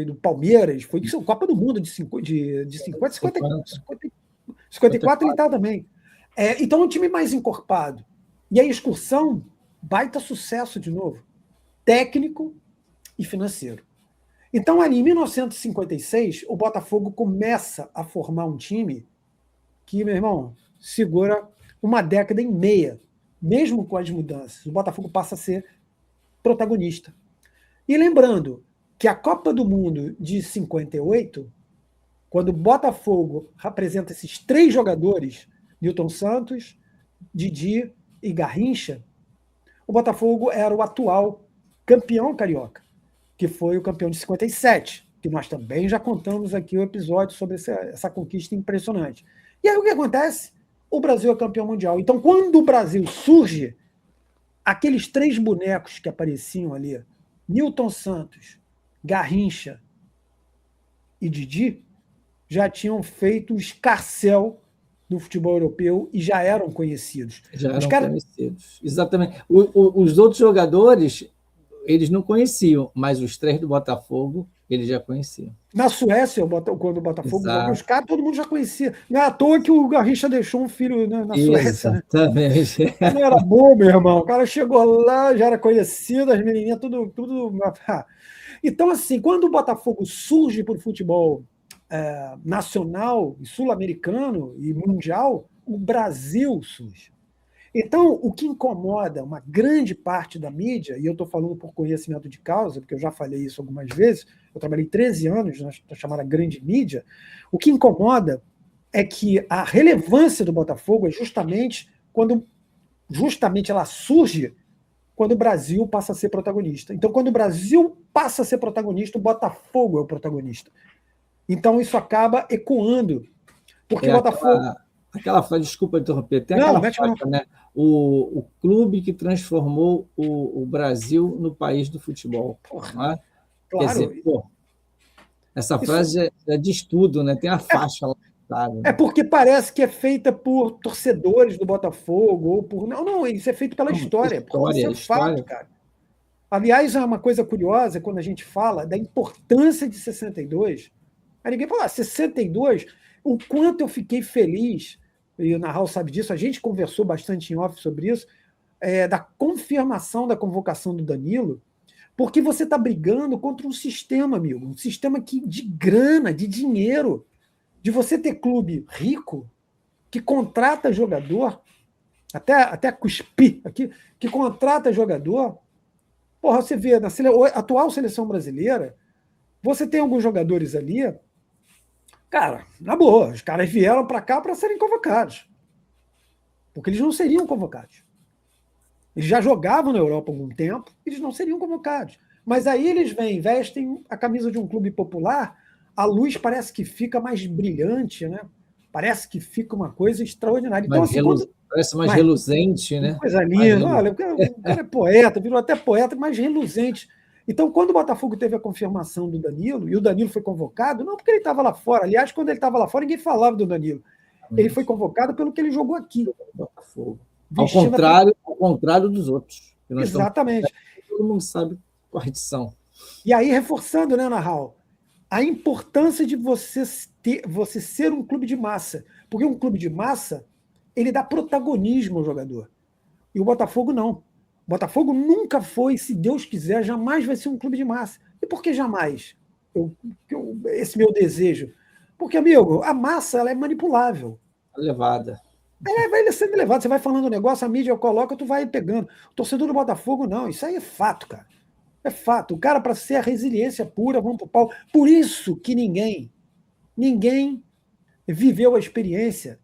do Palmeiras, foi Copa do Mundo de 54 ele está também. Então, um time mais encorpado. E a excursão, baita sucesso de novo, técnico e financeiro. Então, ali em 1956, o Botafogo começa a formar um time que, meu irmão, segura uma década e meia, mesmo com as mudanças. O Botafogo passa a ser protagonista. E lembrando que a Copa do Mundo de 58, quando o Botafogo representa esses 3 jogadores, Nilton Santos, Didi e Garrincha, o Botafogo era o atual campeão carioca, que foi o campeão de 57, que nós também já contamos aqui o episódio sobre essa conquista impressionante. E aí o que acontece? O Brasil é campeão mundial. Então, quando o Brasil surge, aqueles 3 bonecos que apareciam ali, Nilton Santos, Garrincha e Didi, já tinham feito o escarcéu do futebol europeu e já eram conhecidos. Já eram conhecidos, exatamente. Os outros jogadores, eles não conheciam, mas os 3 do Botafogo, eles já conheciam. Na Suécia, quando o Botafogo, os caras, todo mundo já conhecia. Não é à toa que o Garrincha deixou um filho na Suécia. Exatamente. Né? Não era bom, meu irmão. O cara chegou lá, já era conhecido, as menininhas, tudo. Então, assim, quando o Botafogo surge para o futebol nacional, sul-americano e mundial, o Brasil surge. Então, o que incomoda uma grande parte da mídia, e eu estou falando por conhecimento de causa, porque eu já falei isso algumas vezes, eu trabalhei 13 anos na chamada grande mídia, o que incomoda é que a relevância do Botafogo é justamente ela surge quando o Brasil passa a ser protagonista. Então, quando o Brasil passa a ser protagonista, o Botafogo é o protagonista. Então, isso acaba ecoando. Porque o Botafogo... Aquela frase, desculpa interromper, tem aquela frase, né? O clube que transformou o Brasil no país do futebol. Não é? Claro. Quer dizer, essa frase já diz tudo, né? Tem a faixa lá. Né? É porque parece que é feita por torcedores do Botafogo, ou por. Não, isso é feito pela história. Isso é fato, cara. Aliás, é uma coisa curiosa quando a gente fala da importância de 62. Aí ninguém fala, 62, o quanto eu fiquei feliz, e o Narral sabe disso, a gente conversou bastante em off sobre isso, da confirmação da convocação do Danilo, porque você está brigando contra um sistema, amigo, um sistema de grana, de dinheiro, de você ter clube rico, que contrata jogador, até cuspir aqui, que contrata jogador. Porra, você vê, na atual seleção brasileira, você tem alguns jogadores ali, cara, na boa, os caras vieram para cá para serem convocados. Porque eles não seriam convocados. Eles já jogavam na Europa há algum tempo, eles não seriam convocados. Mas aí eles vêm, vestem a camisa de um clube popular, a luz parece que fica mais brilhante, né? Parece que fica uma coisa extraordinária. Então, assim, parece mais reluzente, né? Coisa linda. Olha, o cara é poeta, virou até poeta, mais reluzente. Então, quando o Botafogo teve a confirmação do Danilo, e o Danilo foi convocado, não porque ele estava lá fora. Aliás, quando ele estava lá fora, ninguém falava do Danilo. Ele foi convocado pelo que ele jogou aqui. Botafogo. Ao contrário dos outros. Exatamente. Todo mundo sabe quais são. E aí, reforçando, né, Narral, a importância de você ser um clube de massa. Porque um clube de massa, ele dá protagonismo ao jogador. E o Botafogo não. O Botafogo nunca foi, se Deus quiser, jamais vai ser um clube de massa. E por que jamais? Esse meu desejo. Porque, amigo, a massa ela é manipulável. Levada. Vai sendo levado. Você vai falando um negócio, a mídia coloca, tu vai pegando. O torcedor do Botafogo, não. Isso aí é fato, cara. É fato. O cara, para ser a resiliência pura, vamos pro pau. Por isso que ninguém viveu a experiência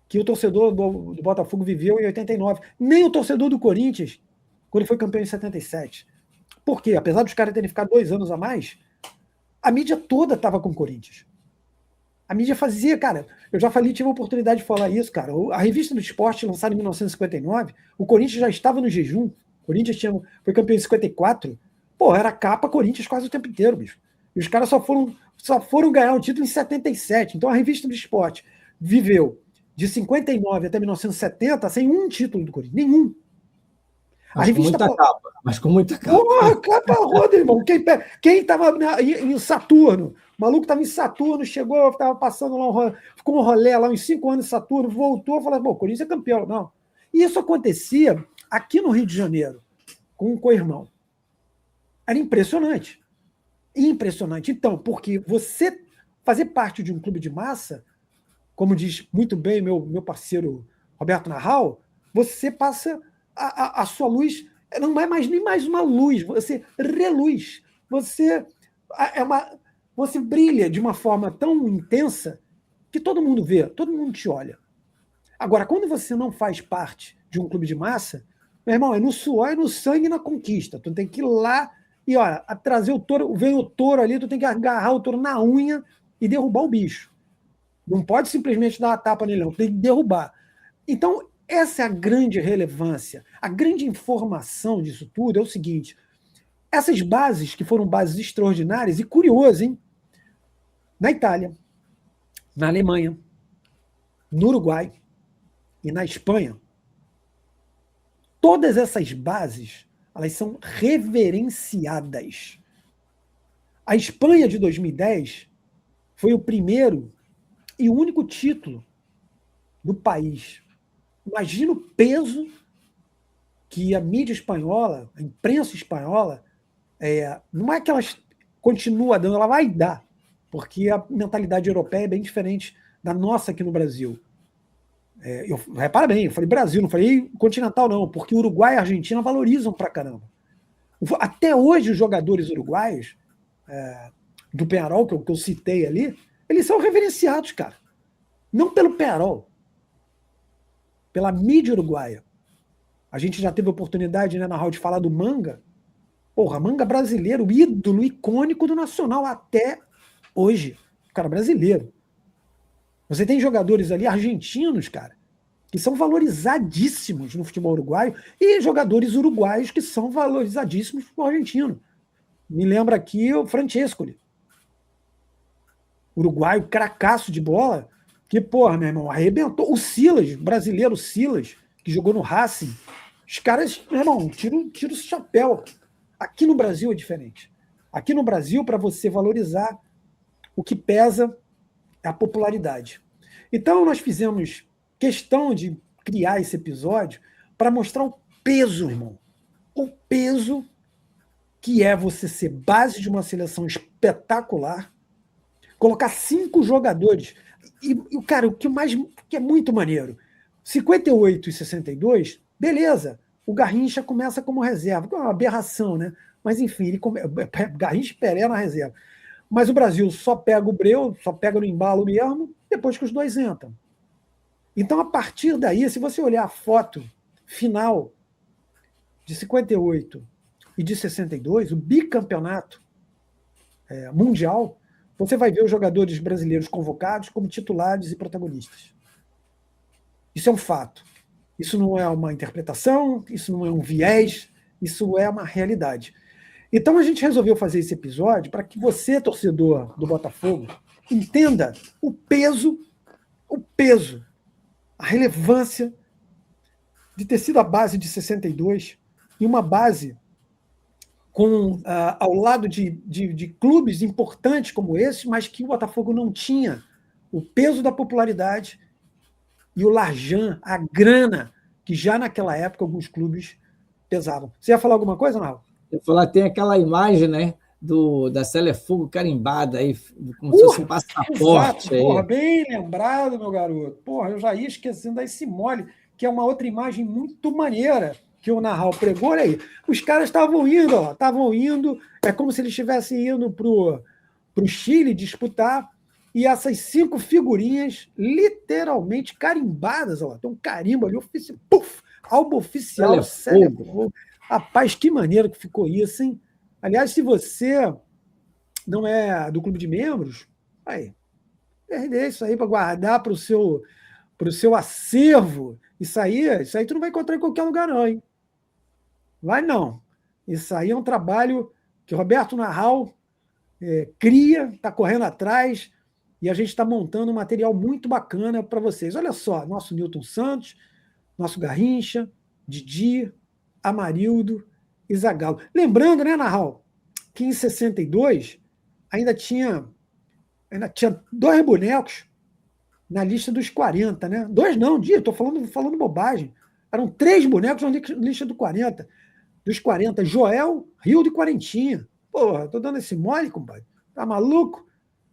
que o torcedor do Botafogo viveu em 89. Nem o torcedor do Corinthians, quando ele foi campeão em 77. Por quê? Apesar dos caras terem ficado 2 anos a mais, a mídia toda estava com o Corinthians. A mídia fazia, cara, eu já falei, tive a oportunidade de falar isso, cara. A revista do esporte, lançada em 1959, o Corinthians já estava no jejum. O Corinthians foi campeão em 54. Pô, era capa Corinthians quase o tempo inteiro, bicho. E os caras só foram ganhar o título em 77. Então a revista do esporte viveu de 59 até 1970 sem um título do Corinthians. Nenhum. Mas com muita capa. Mas com muita capa. Porra, capa roda, irmão. Quem estava em Saturno? O maluco estava em Saturno, chegou, estava passando lá, ficou um rolê lá, uns 5 anos em Saturno, voltou, falou, o Corinthians é campeão. Não. E isso acontecia aqui no Rio de Janeiro, com o co-irmão. Era impressionante. Impressionante. Então, porque você fazer parte de um clube de massa, como diz muito bem meu parceiro Roberto Narral, você passa a sua luz, não é nem mais uma luz, você reluz. Você brilha de uma forma tão intensa que todo mundo vê, todo mundo te olha. Agora, quando você não faz parte de um clube de massa, meu irmão, é no suor, é no sangue e na conquista. Tu tem que ir lá e, olha, trazer o touro, vem o touro ali, tu tem que agarrar o touro na unha e derrubar o bicho. Não pode simplesmente dar uma tapa nele, não. Tem que derrubar. Então, essa é a grande relevância. A grande informação disso tudo é o seguinte. Essas bases, que foram bases extraordinárias, e curioso, hein? Na Itália, na Alemanha, no Uruguai e na Espanha, todas essas bases, elas são reverenciadas. A Espanha de 2010 foi o primeiro e o único título do país. Imagina o peso que a mídia espanhola, a imprensa espanhola, não é que ela continua dando, ela vai dar, porque a mentalidade europeia é bem diferente da nossa aqui no Brasil. Repara bem, eu falei Brasil, não falei continental não, porque Uruguai e Argentina valorizam pra caramba. Até hoje os jogadores uruguaios do Peñarol, que eu citei ali, eles são reverenciados, cara. Não pelo Peñarol, pela mídia uruguaia. A gente já teve a oportunidade, né, na rádio, de falar do Manga. Porra, Manga brasileiro, ídolo icônico do Nacional até hoje. O cara brasileiro. Você tem jogadores ali argentinos, cara, que são valorizadíssimos no futebol uruguaio e jogadores uruguaios que são valorizadíssimos no futebol argentino. Me lembra aqui o Francescoli. Uruguaio, cracaço de bola, que, porra, meu irmão, arrebentou. O Silas, brasileiro Silas, que jogou no Racing. Os caras, meu irmão, tira o chapéu. Aqui no Brasil é diferente. Aqui no Brasil, para você valorizar, o que pesa é a popularidade. Então, nós fizemos questão de criar esse episódio para mostrar o peso, irmão. O peso que é você ser base de uma seleção espetacular, colocar 5 jogadores. E, cara, o que é muito maneiro, 58 e 62, beleza, o Garrincha começa como reserva, que é uma aberração, né? Mas, enfim, Garrincha e Pelé na reserva. Mas o Brasil só pega o Breu, só pega no embalo mesmo, depois que os dois entram. Então, a partir daí, se você olhar a foto final de 58 e de 62, o bicampeonato mundial, você vai ver os jogadores brasileiros convocados como titulares e protagonistas. Isso é um fato. Isso não é uma interpretação, isso não é um viés, isso é uma realidade. Então a gente resolveu fazer esse episódio para que você, torcedor do Botafogo, entenda o peso, a relevância de ter sido a base de 62 e uma base ao lado de clubes importantes como esse, mas que o Botafogo não tinha o peso da popularidade e o larjan, a grana, que já naquela época alguns clubes pesavam. Você ia falar alguma coisa, Nau? Eu ia falar, tem aquela imagem, né, da Selefogo carimbada aí, como se fosse um passaporte. Exato, porra, bem lembrado, meu garoto. Porra, eu já ia esquecendo desse mole, que é uma outra imagem muito maneira que o Narral pregou. Olha aí, os caras estavam indo, é como se eles estivessem indo para o Chile disputar, e essas 5 figurinhas literalmente carimbadas, ó, tem um carimbo ali, álbum oficial, Selefogo. Rapaz, que maneiro que ficou isso, hein? Aliás, se você não é do clube de membros, aí, perder isso aí para guardar para o seu acervo. Isso aí tu não vai encontrar em qualquer lugar, não, hein? Vai não. Isso aí é um trabalho que Roberto Narral cria, está correndo atrás, e a gente está montando um material muito bacana para vocês. Olha só, nosso Newton Santos, nosso Garrincha, Didi, Amarildo e Zagallo. Lembrando, né, Narral, que em 62 ainda tinha 2 bonecos na lista dos 40, né? 2 não, estou falando bobagem. Eram 3 bonecos na lista dos 40. Joel, Rildo e Quarentinha. Porra, tô dando esse mole, compadre. Tá maluco?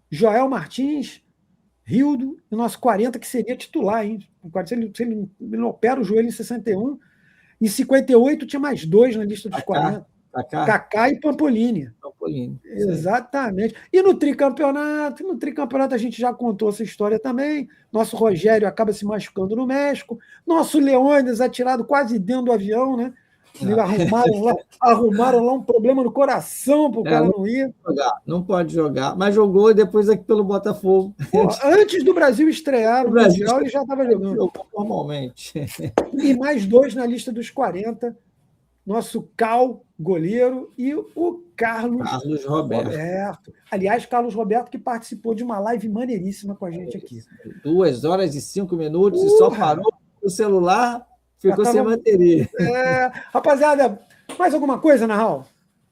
Joel Martins, Rildo e o nosso 40, que seria titular, hein? Se ele não opera o joelho em 61, em 58 tinha mais 2 na lista dos 40. Kaká e Pampolini. Exatamente. E no tricampeonato a gente já contou essa história também. Nosso Rogério acaba se machucando no México. Nosso Leônidas atirado quase dentro do avião, né? Arrumaram lá um problema no coração para o cara não ir. Não pode jogar, mas jogou depois aqui pelo Botafogo. Pô, antes do Brasil estrear no Mundial, ele já estava jogando. Jogou normalmente. E mais 2 na lista dos 40. Nosso Cal, goleiro, e o Carlos Roberto. Aliás, Carlos Roberto, que participou de uma live maneiríssima com a gente aqui. 2 horas e 5 minutos e só parou o celular, ficou sem bateria. Rapaziada, mais alguma coisa, Narral?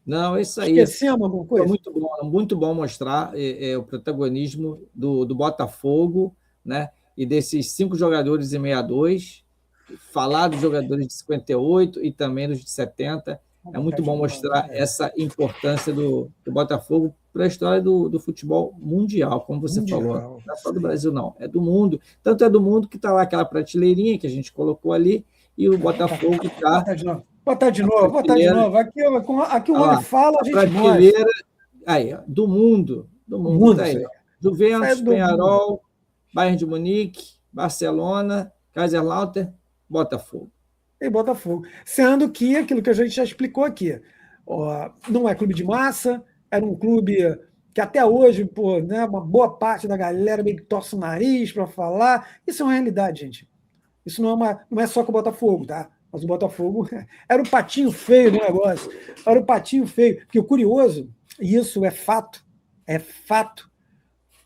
Não, é isso aí. Esquecemos alguma coisa? Muito bom mostrar o protagonismo do Botafogo, né? E desses 5 jogadores em 62, falar dos jogadores de 58 e também dos de 70. É muito bom mostrar essa importância do Botafogo para a história do futebol mundial, como você falou. Não é só do Brasil, não. É do mundo. Tanto é do mundo que está lá aquela prateleirinha que a gente colocou ali e o Botafogo está... Botar de novo. Aqui o homem fala, a gente prateleira aí, do mundo. Tá aí, Juventus, Peñarol, Bayern de Munique, Barcelona, Kaiserslautern, Botafogo. E Botafogo. Sendo que aquilo que a gente já explicou aqui, não é clube de massa, era um clube que até hoje, né, uma boa parte da galera meio que torce o nariz para falar. Isso é uma realidade, gente. Isso não é só com o Botafogo, tá? Mas o Botafogo era o patinho feio do negócio. Era o patinho feio. Porque o curioso, e isso é fato,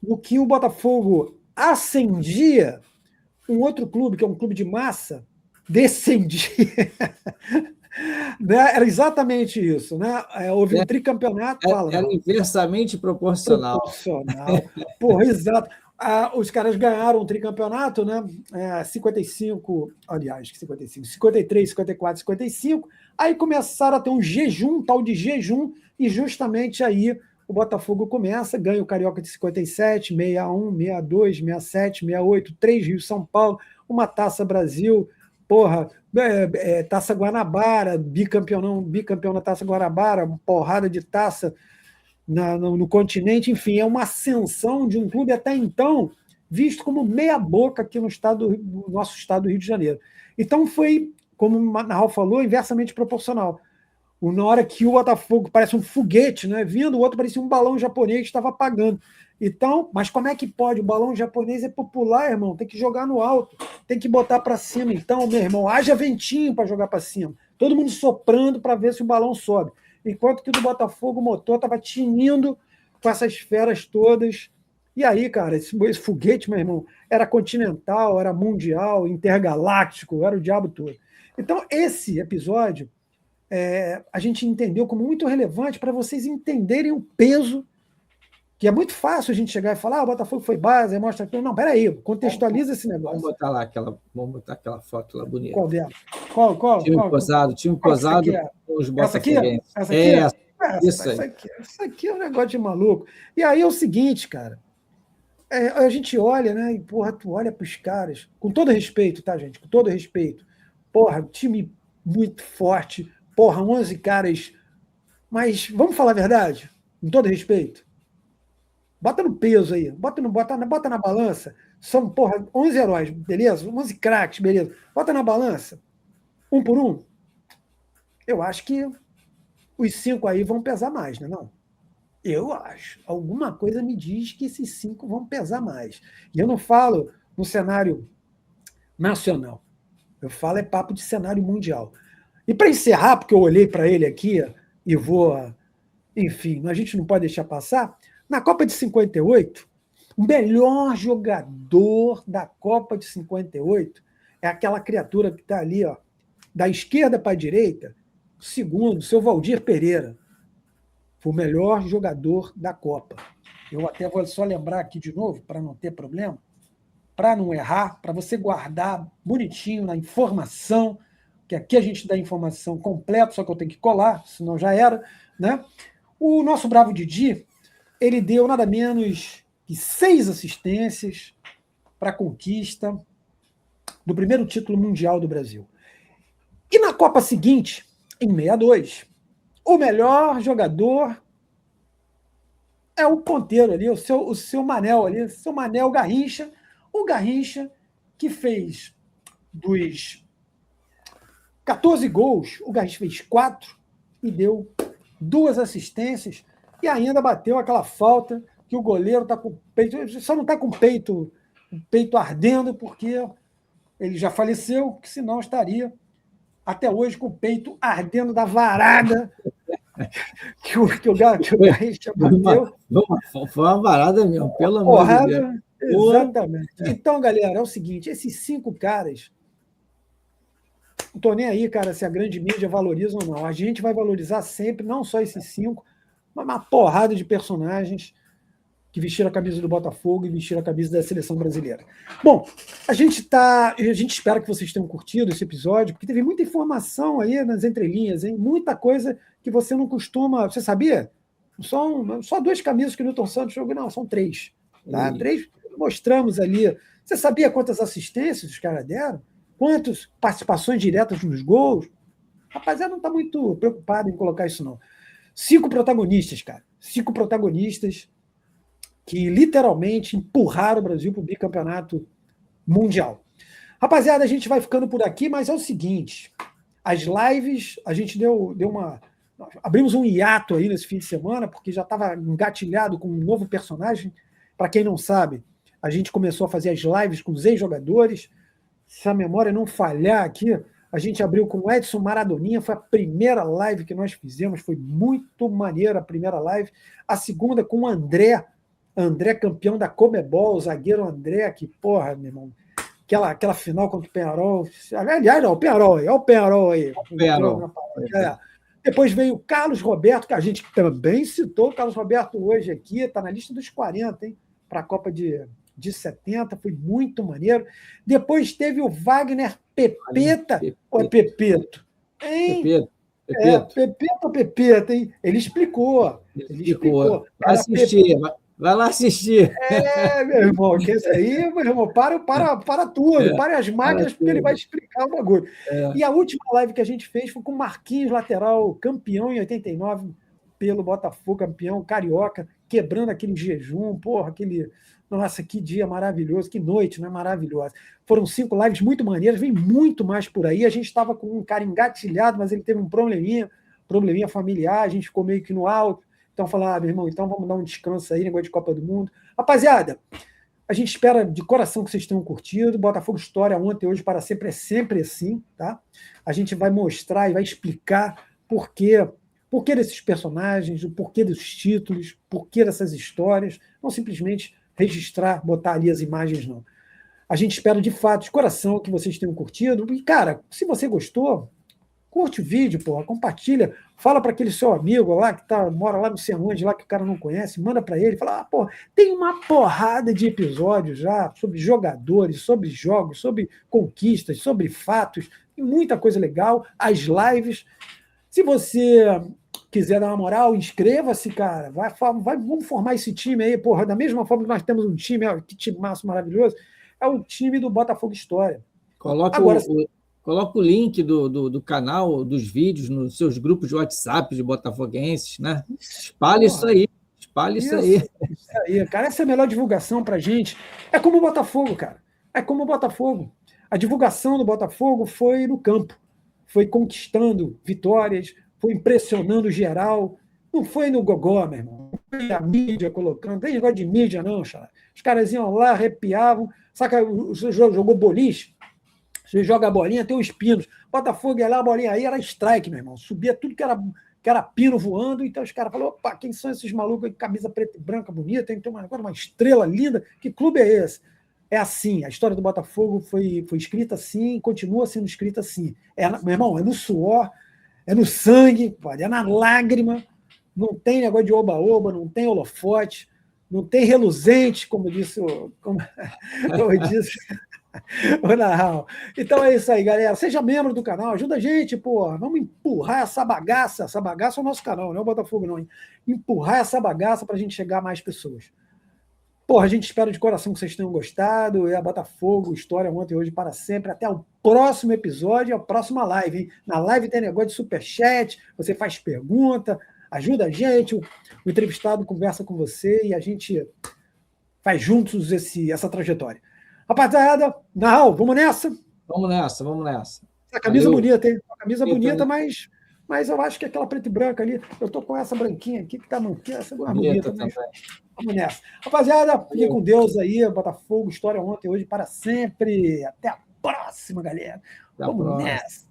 o que o Botafogo ascendia, um outro clube, que é um clube de massa, descendia. Era exatamente isso, né? Houve um tricampeonato. Era inversamente proporcional. Porra, exato. Os caras ganharam o tricampeonato, né? 55, aliás, 55, 53, 54, 55. Aí começaram a ter um jejum, tal de jejum, e justamente aí o Botafogo começa, ganha o Carioca de 57, 61, 62, 67, 68, 3 Rio São Paulo, uma Taça Brasil, Taça Guanabara, bicampeão na Taça Guanabara, uma porrada de taça no continente, enfim, é uma ascensão de um clube até então visto como meia boca aqui no nosso estado do Rio de Janeiro. Então foi, como o Narral falou, inversamente proporcional. Na hora que o Botafogo parece um foguete, né, vindo, o outro parecia um balão japonês que estava apagando. Então, mas como é que pode? O balão japonês é popular, irmão, tem que jogar no alto, tem que botar para cima. Então, meu irmão, haja ventinho para jogar para cima. Todo mundo soprando para ver se o balão sobe. Enquanto que do Botafogo o motor estava tinindo com essas feras todas. E aí, cara, esse foguete, meu irmão, era continental, era mundial, intergaláctico, era o diabo todo. Então, esse episódio a gente entendeu como muito relevante para vocês entenderem o peso, que é muito fácil a gente chegar e falar, o Botafogo foi base, aí mostra aquilo. Não, peraí, contextualiza esse negócio. Vamos botar aquela foto lá bonita. Qual dela? Qual? Time posado com os botafoguenses. Essa aqui é um negócio de maluco. E aí é o seguinte, cara, a gente olha, né, e porra, tu olha para os caras, com todo respeito, tá, gente? Com todo respeito. Porra, time muito forte, 11 caras, mas vamos falar a verdade, com todo respeito. Bota no peso aí, bota na balança. São, 11 heróis, beleza? 11 craques, beleza. Bota na balança, um por um. Eu acho que os 5 aí vão pesar mais, né? Não? Eu acho. Alguma coisa me diz que esses 5 vão pesar mais. E eu não falo no cenário nacional. Eu falo papo de cenário mundial. E para encerrar, porque eu olhei para ele aqui e vou enfim, a gente não pode deixar passar. Na Copa de 58, o melhor jogador da Copa de 58 é aquela criatura que está ali, ó, da esquerda para a direita, o segundo, seu Valdir Pereira. Foi o melhor jogador da Copa. Eu até vou só lembrar aqui de novo, para não ter problema, para não errar, para você guardar bonitinho na informação, que aqui a gente dá a informação completa, só que eu tenho que colar, senão já era, né? O nosso bravo Didi, ele deu nada menos que 6 assistências para a conquista do primeiro título mundial do Brasil. E na Copa seguinte, em 62, o melhor jogador é o ponteiro ali, o seu Manel ali, seu Manel Garrincha, o Garrincha que fez dos 14 gols, o Garrincha fez 4 e deu 2 assistências e ainda bateu aquela falta que o goleiro está com o peito, só não está com o peito ardendo porque ele já faleceu, que senão estaria até hoje com o peito ardendo da varada que o Garrincha bateu. Foi uma varada mesmo, pelo amor de Deus. Exatamente. Então, galera, é o seguinte, esses 5 caras, não estou nem aí, cara, se a grande mídia valoriza ou não. A gente vai valorizar sempre, não só esses 5, mas uma porrada de personagens que vestiram a camisa do Botafogo e vestiram a camisa da seleção brasileira. Bom, a gente espera que vocês tenham curtido esse episódio, porque teve muita informação aí nas entrelinhas, hein? Muita coisa que você não costuma. Você sabia? Só 2 camisas que o Newton Santos jogou, não, são 3. Tá? 3 mostramos ali. Você sabia quantas assistências os caras deram? Quantas participações diretas nos gols? Rapaziada, não está muito preocupado em colocar isso, não. 5 protagonistas, cara. 5 protagonistas que literalmente empurraram o Brasil para o bicampeonato mundial. Rapaziada, a gente vai ficando por aqui, mas é o seguinte, as lives, a gente abrimos um hiato aí nesse fim de semana, porque já estava engatilhado com um novo personagem. Para quem não sabe, a gente começou a fazer as lives com os ex-jogadores. Se a memória não falhar aqui, a gente abriu com o Edson Maradoninha, foi a primeira live que nós fizemos, foi muito maneira a primeira live. A segunda com o André, campeão da Comebol, o zagueiro André, que, porra, meu irmão, aquela final contra o Peñarol. Aliás, não, o Peñarol aí. Depois veio o Carlos Roberto, que a gente também citou. O Carlos Roberto hoje aqui está na lista dos 40, hein, para a Copa de 70, foi muito maneiro. Depois teve o Wagner Pepeta, ou é Pepeto? Hein? Pepeta ou Pepeta, hein? Ele explicou. Vai lá assistir. Meu irmão, que esse aí, meu irmão, para tudo, para as máquinas, porque ele vai explicar o bagulho. E a última live que a gente fez foi com o Marquinhos, lateral, campeão em 89 pelo Botafogo, campeão carioca, quebrando aquele jejum, porra, nossa, que dia maravilhoso, que noite, né? Maravilhosa. Foram 5 lives muito maneiras, vem muito mais por aí. A gente estava com um cara engatilhado, mas ele teve um probleminha familiar, a gente ficou meio que no alto. Então, falar, meu irmão, então vamos dar um descanso aí, negócio de Copa do Mundo. Rapaziada, a gente espera de coração que vocês tenham curtido. Botafogo História ontem, hoje, para sempre, é sempre assim, tá? A gente vai mostrar e vai explicar por quê desses personagens, o porquê dos títulos, porquê dessas histórias. Não simplesmente registrar, botar ali as imagens, não. A gente espera, de fato, de coração, que vocês tenham curtido. E, cara, se você gostou, curte o vídeo, porra, compartilha, fala para aquele seu amigo lá que mora lá não sei onde, lá que o cara não conhece, manda para ele, fala, tem uma porrada de episódios já sobre jogadores, sobre jogos, sobre conquistas, sobre fatos, tem muita coisa legal, as lives. Se você quiser dar uma moral, inscreva-se, cara, vamos formar esse time aí, porra, da mesma forma que nós temos um time, que time maravilhoso, é o time do Botafogo História. Coloca o link do canal, dos vídeos, nos seus grupos de WhatsApp de botafoguenses, né? Espalha isso aí. Isso aí, cara. Essa é a melhor divulgação pra gente. É como o Botafogo, cara. É como o Botafogo. A divulgação do Botafogo foi no campo. Foi conquistando vitórias, foi impressionando geral. Não foi no gogó, meu irmão. Não foi a mídia colocando. Não tem negócio de mídia, não, cara. Os caras iam lá, arrepiavam. Saca, jogou boliche? Você joga a bolinha, tem os pinos. Botafogo ia lá, a bolinha aí era strike, meu irmão. Subia tudo que era que era pino voando, então os caras falaram, opa, quem são esses malucos aí, camisa preta e branca bonita, tem agora uma estrela linda, que clube é esse? É assim, a história do Botafogo foi escrita assim, continua sendo escrita assim. Meu irmão, é no suor, é no sangue, é na lágrima, não tem negócio de oba-oba, não tem holofote, não tem reluzente, como disse como disse o Narral. Então é isso aí, galera. Seja membro do canal, ajuda a gente, porra. Vamos empurrar essa bagaça. Essa bagaça é o nosso canal, não é o Botafogo, não. Hein? Empurrar essa bagaça para a gente chegar a mais pessoas. Porra, a gente espera de coração que vocês tenham gostado. É a Botafogo, história ontem, hoje, para sempre. Até o próximo episódio, a próxima live. Hein? Na live tem negócio de superchat, você faz pergunta, ajuda a gente, o entrevistado conversa com você e a gente faz juntos essa trajetória. Rapaziada, Narral, vamos nessa? Vamos nessa, vamos nessa. Essa camisa bonita, hein? Uma camisa bonita, mas eu acho que aquela preta e branca ali, eu tô com essa branquinha aqui que tá manquinha, essa é bonita também. Vamos nessa. Rapaziada, fiquem com Deus aí, Botafogo, história ontem, hoje, para sempre. Até a próxima, galera. Vamos nessa.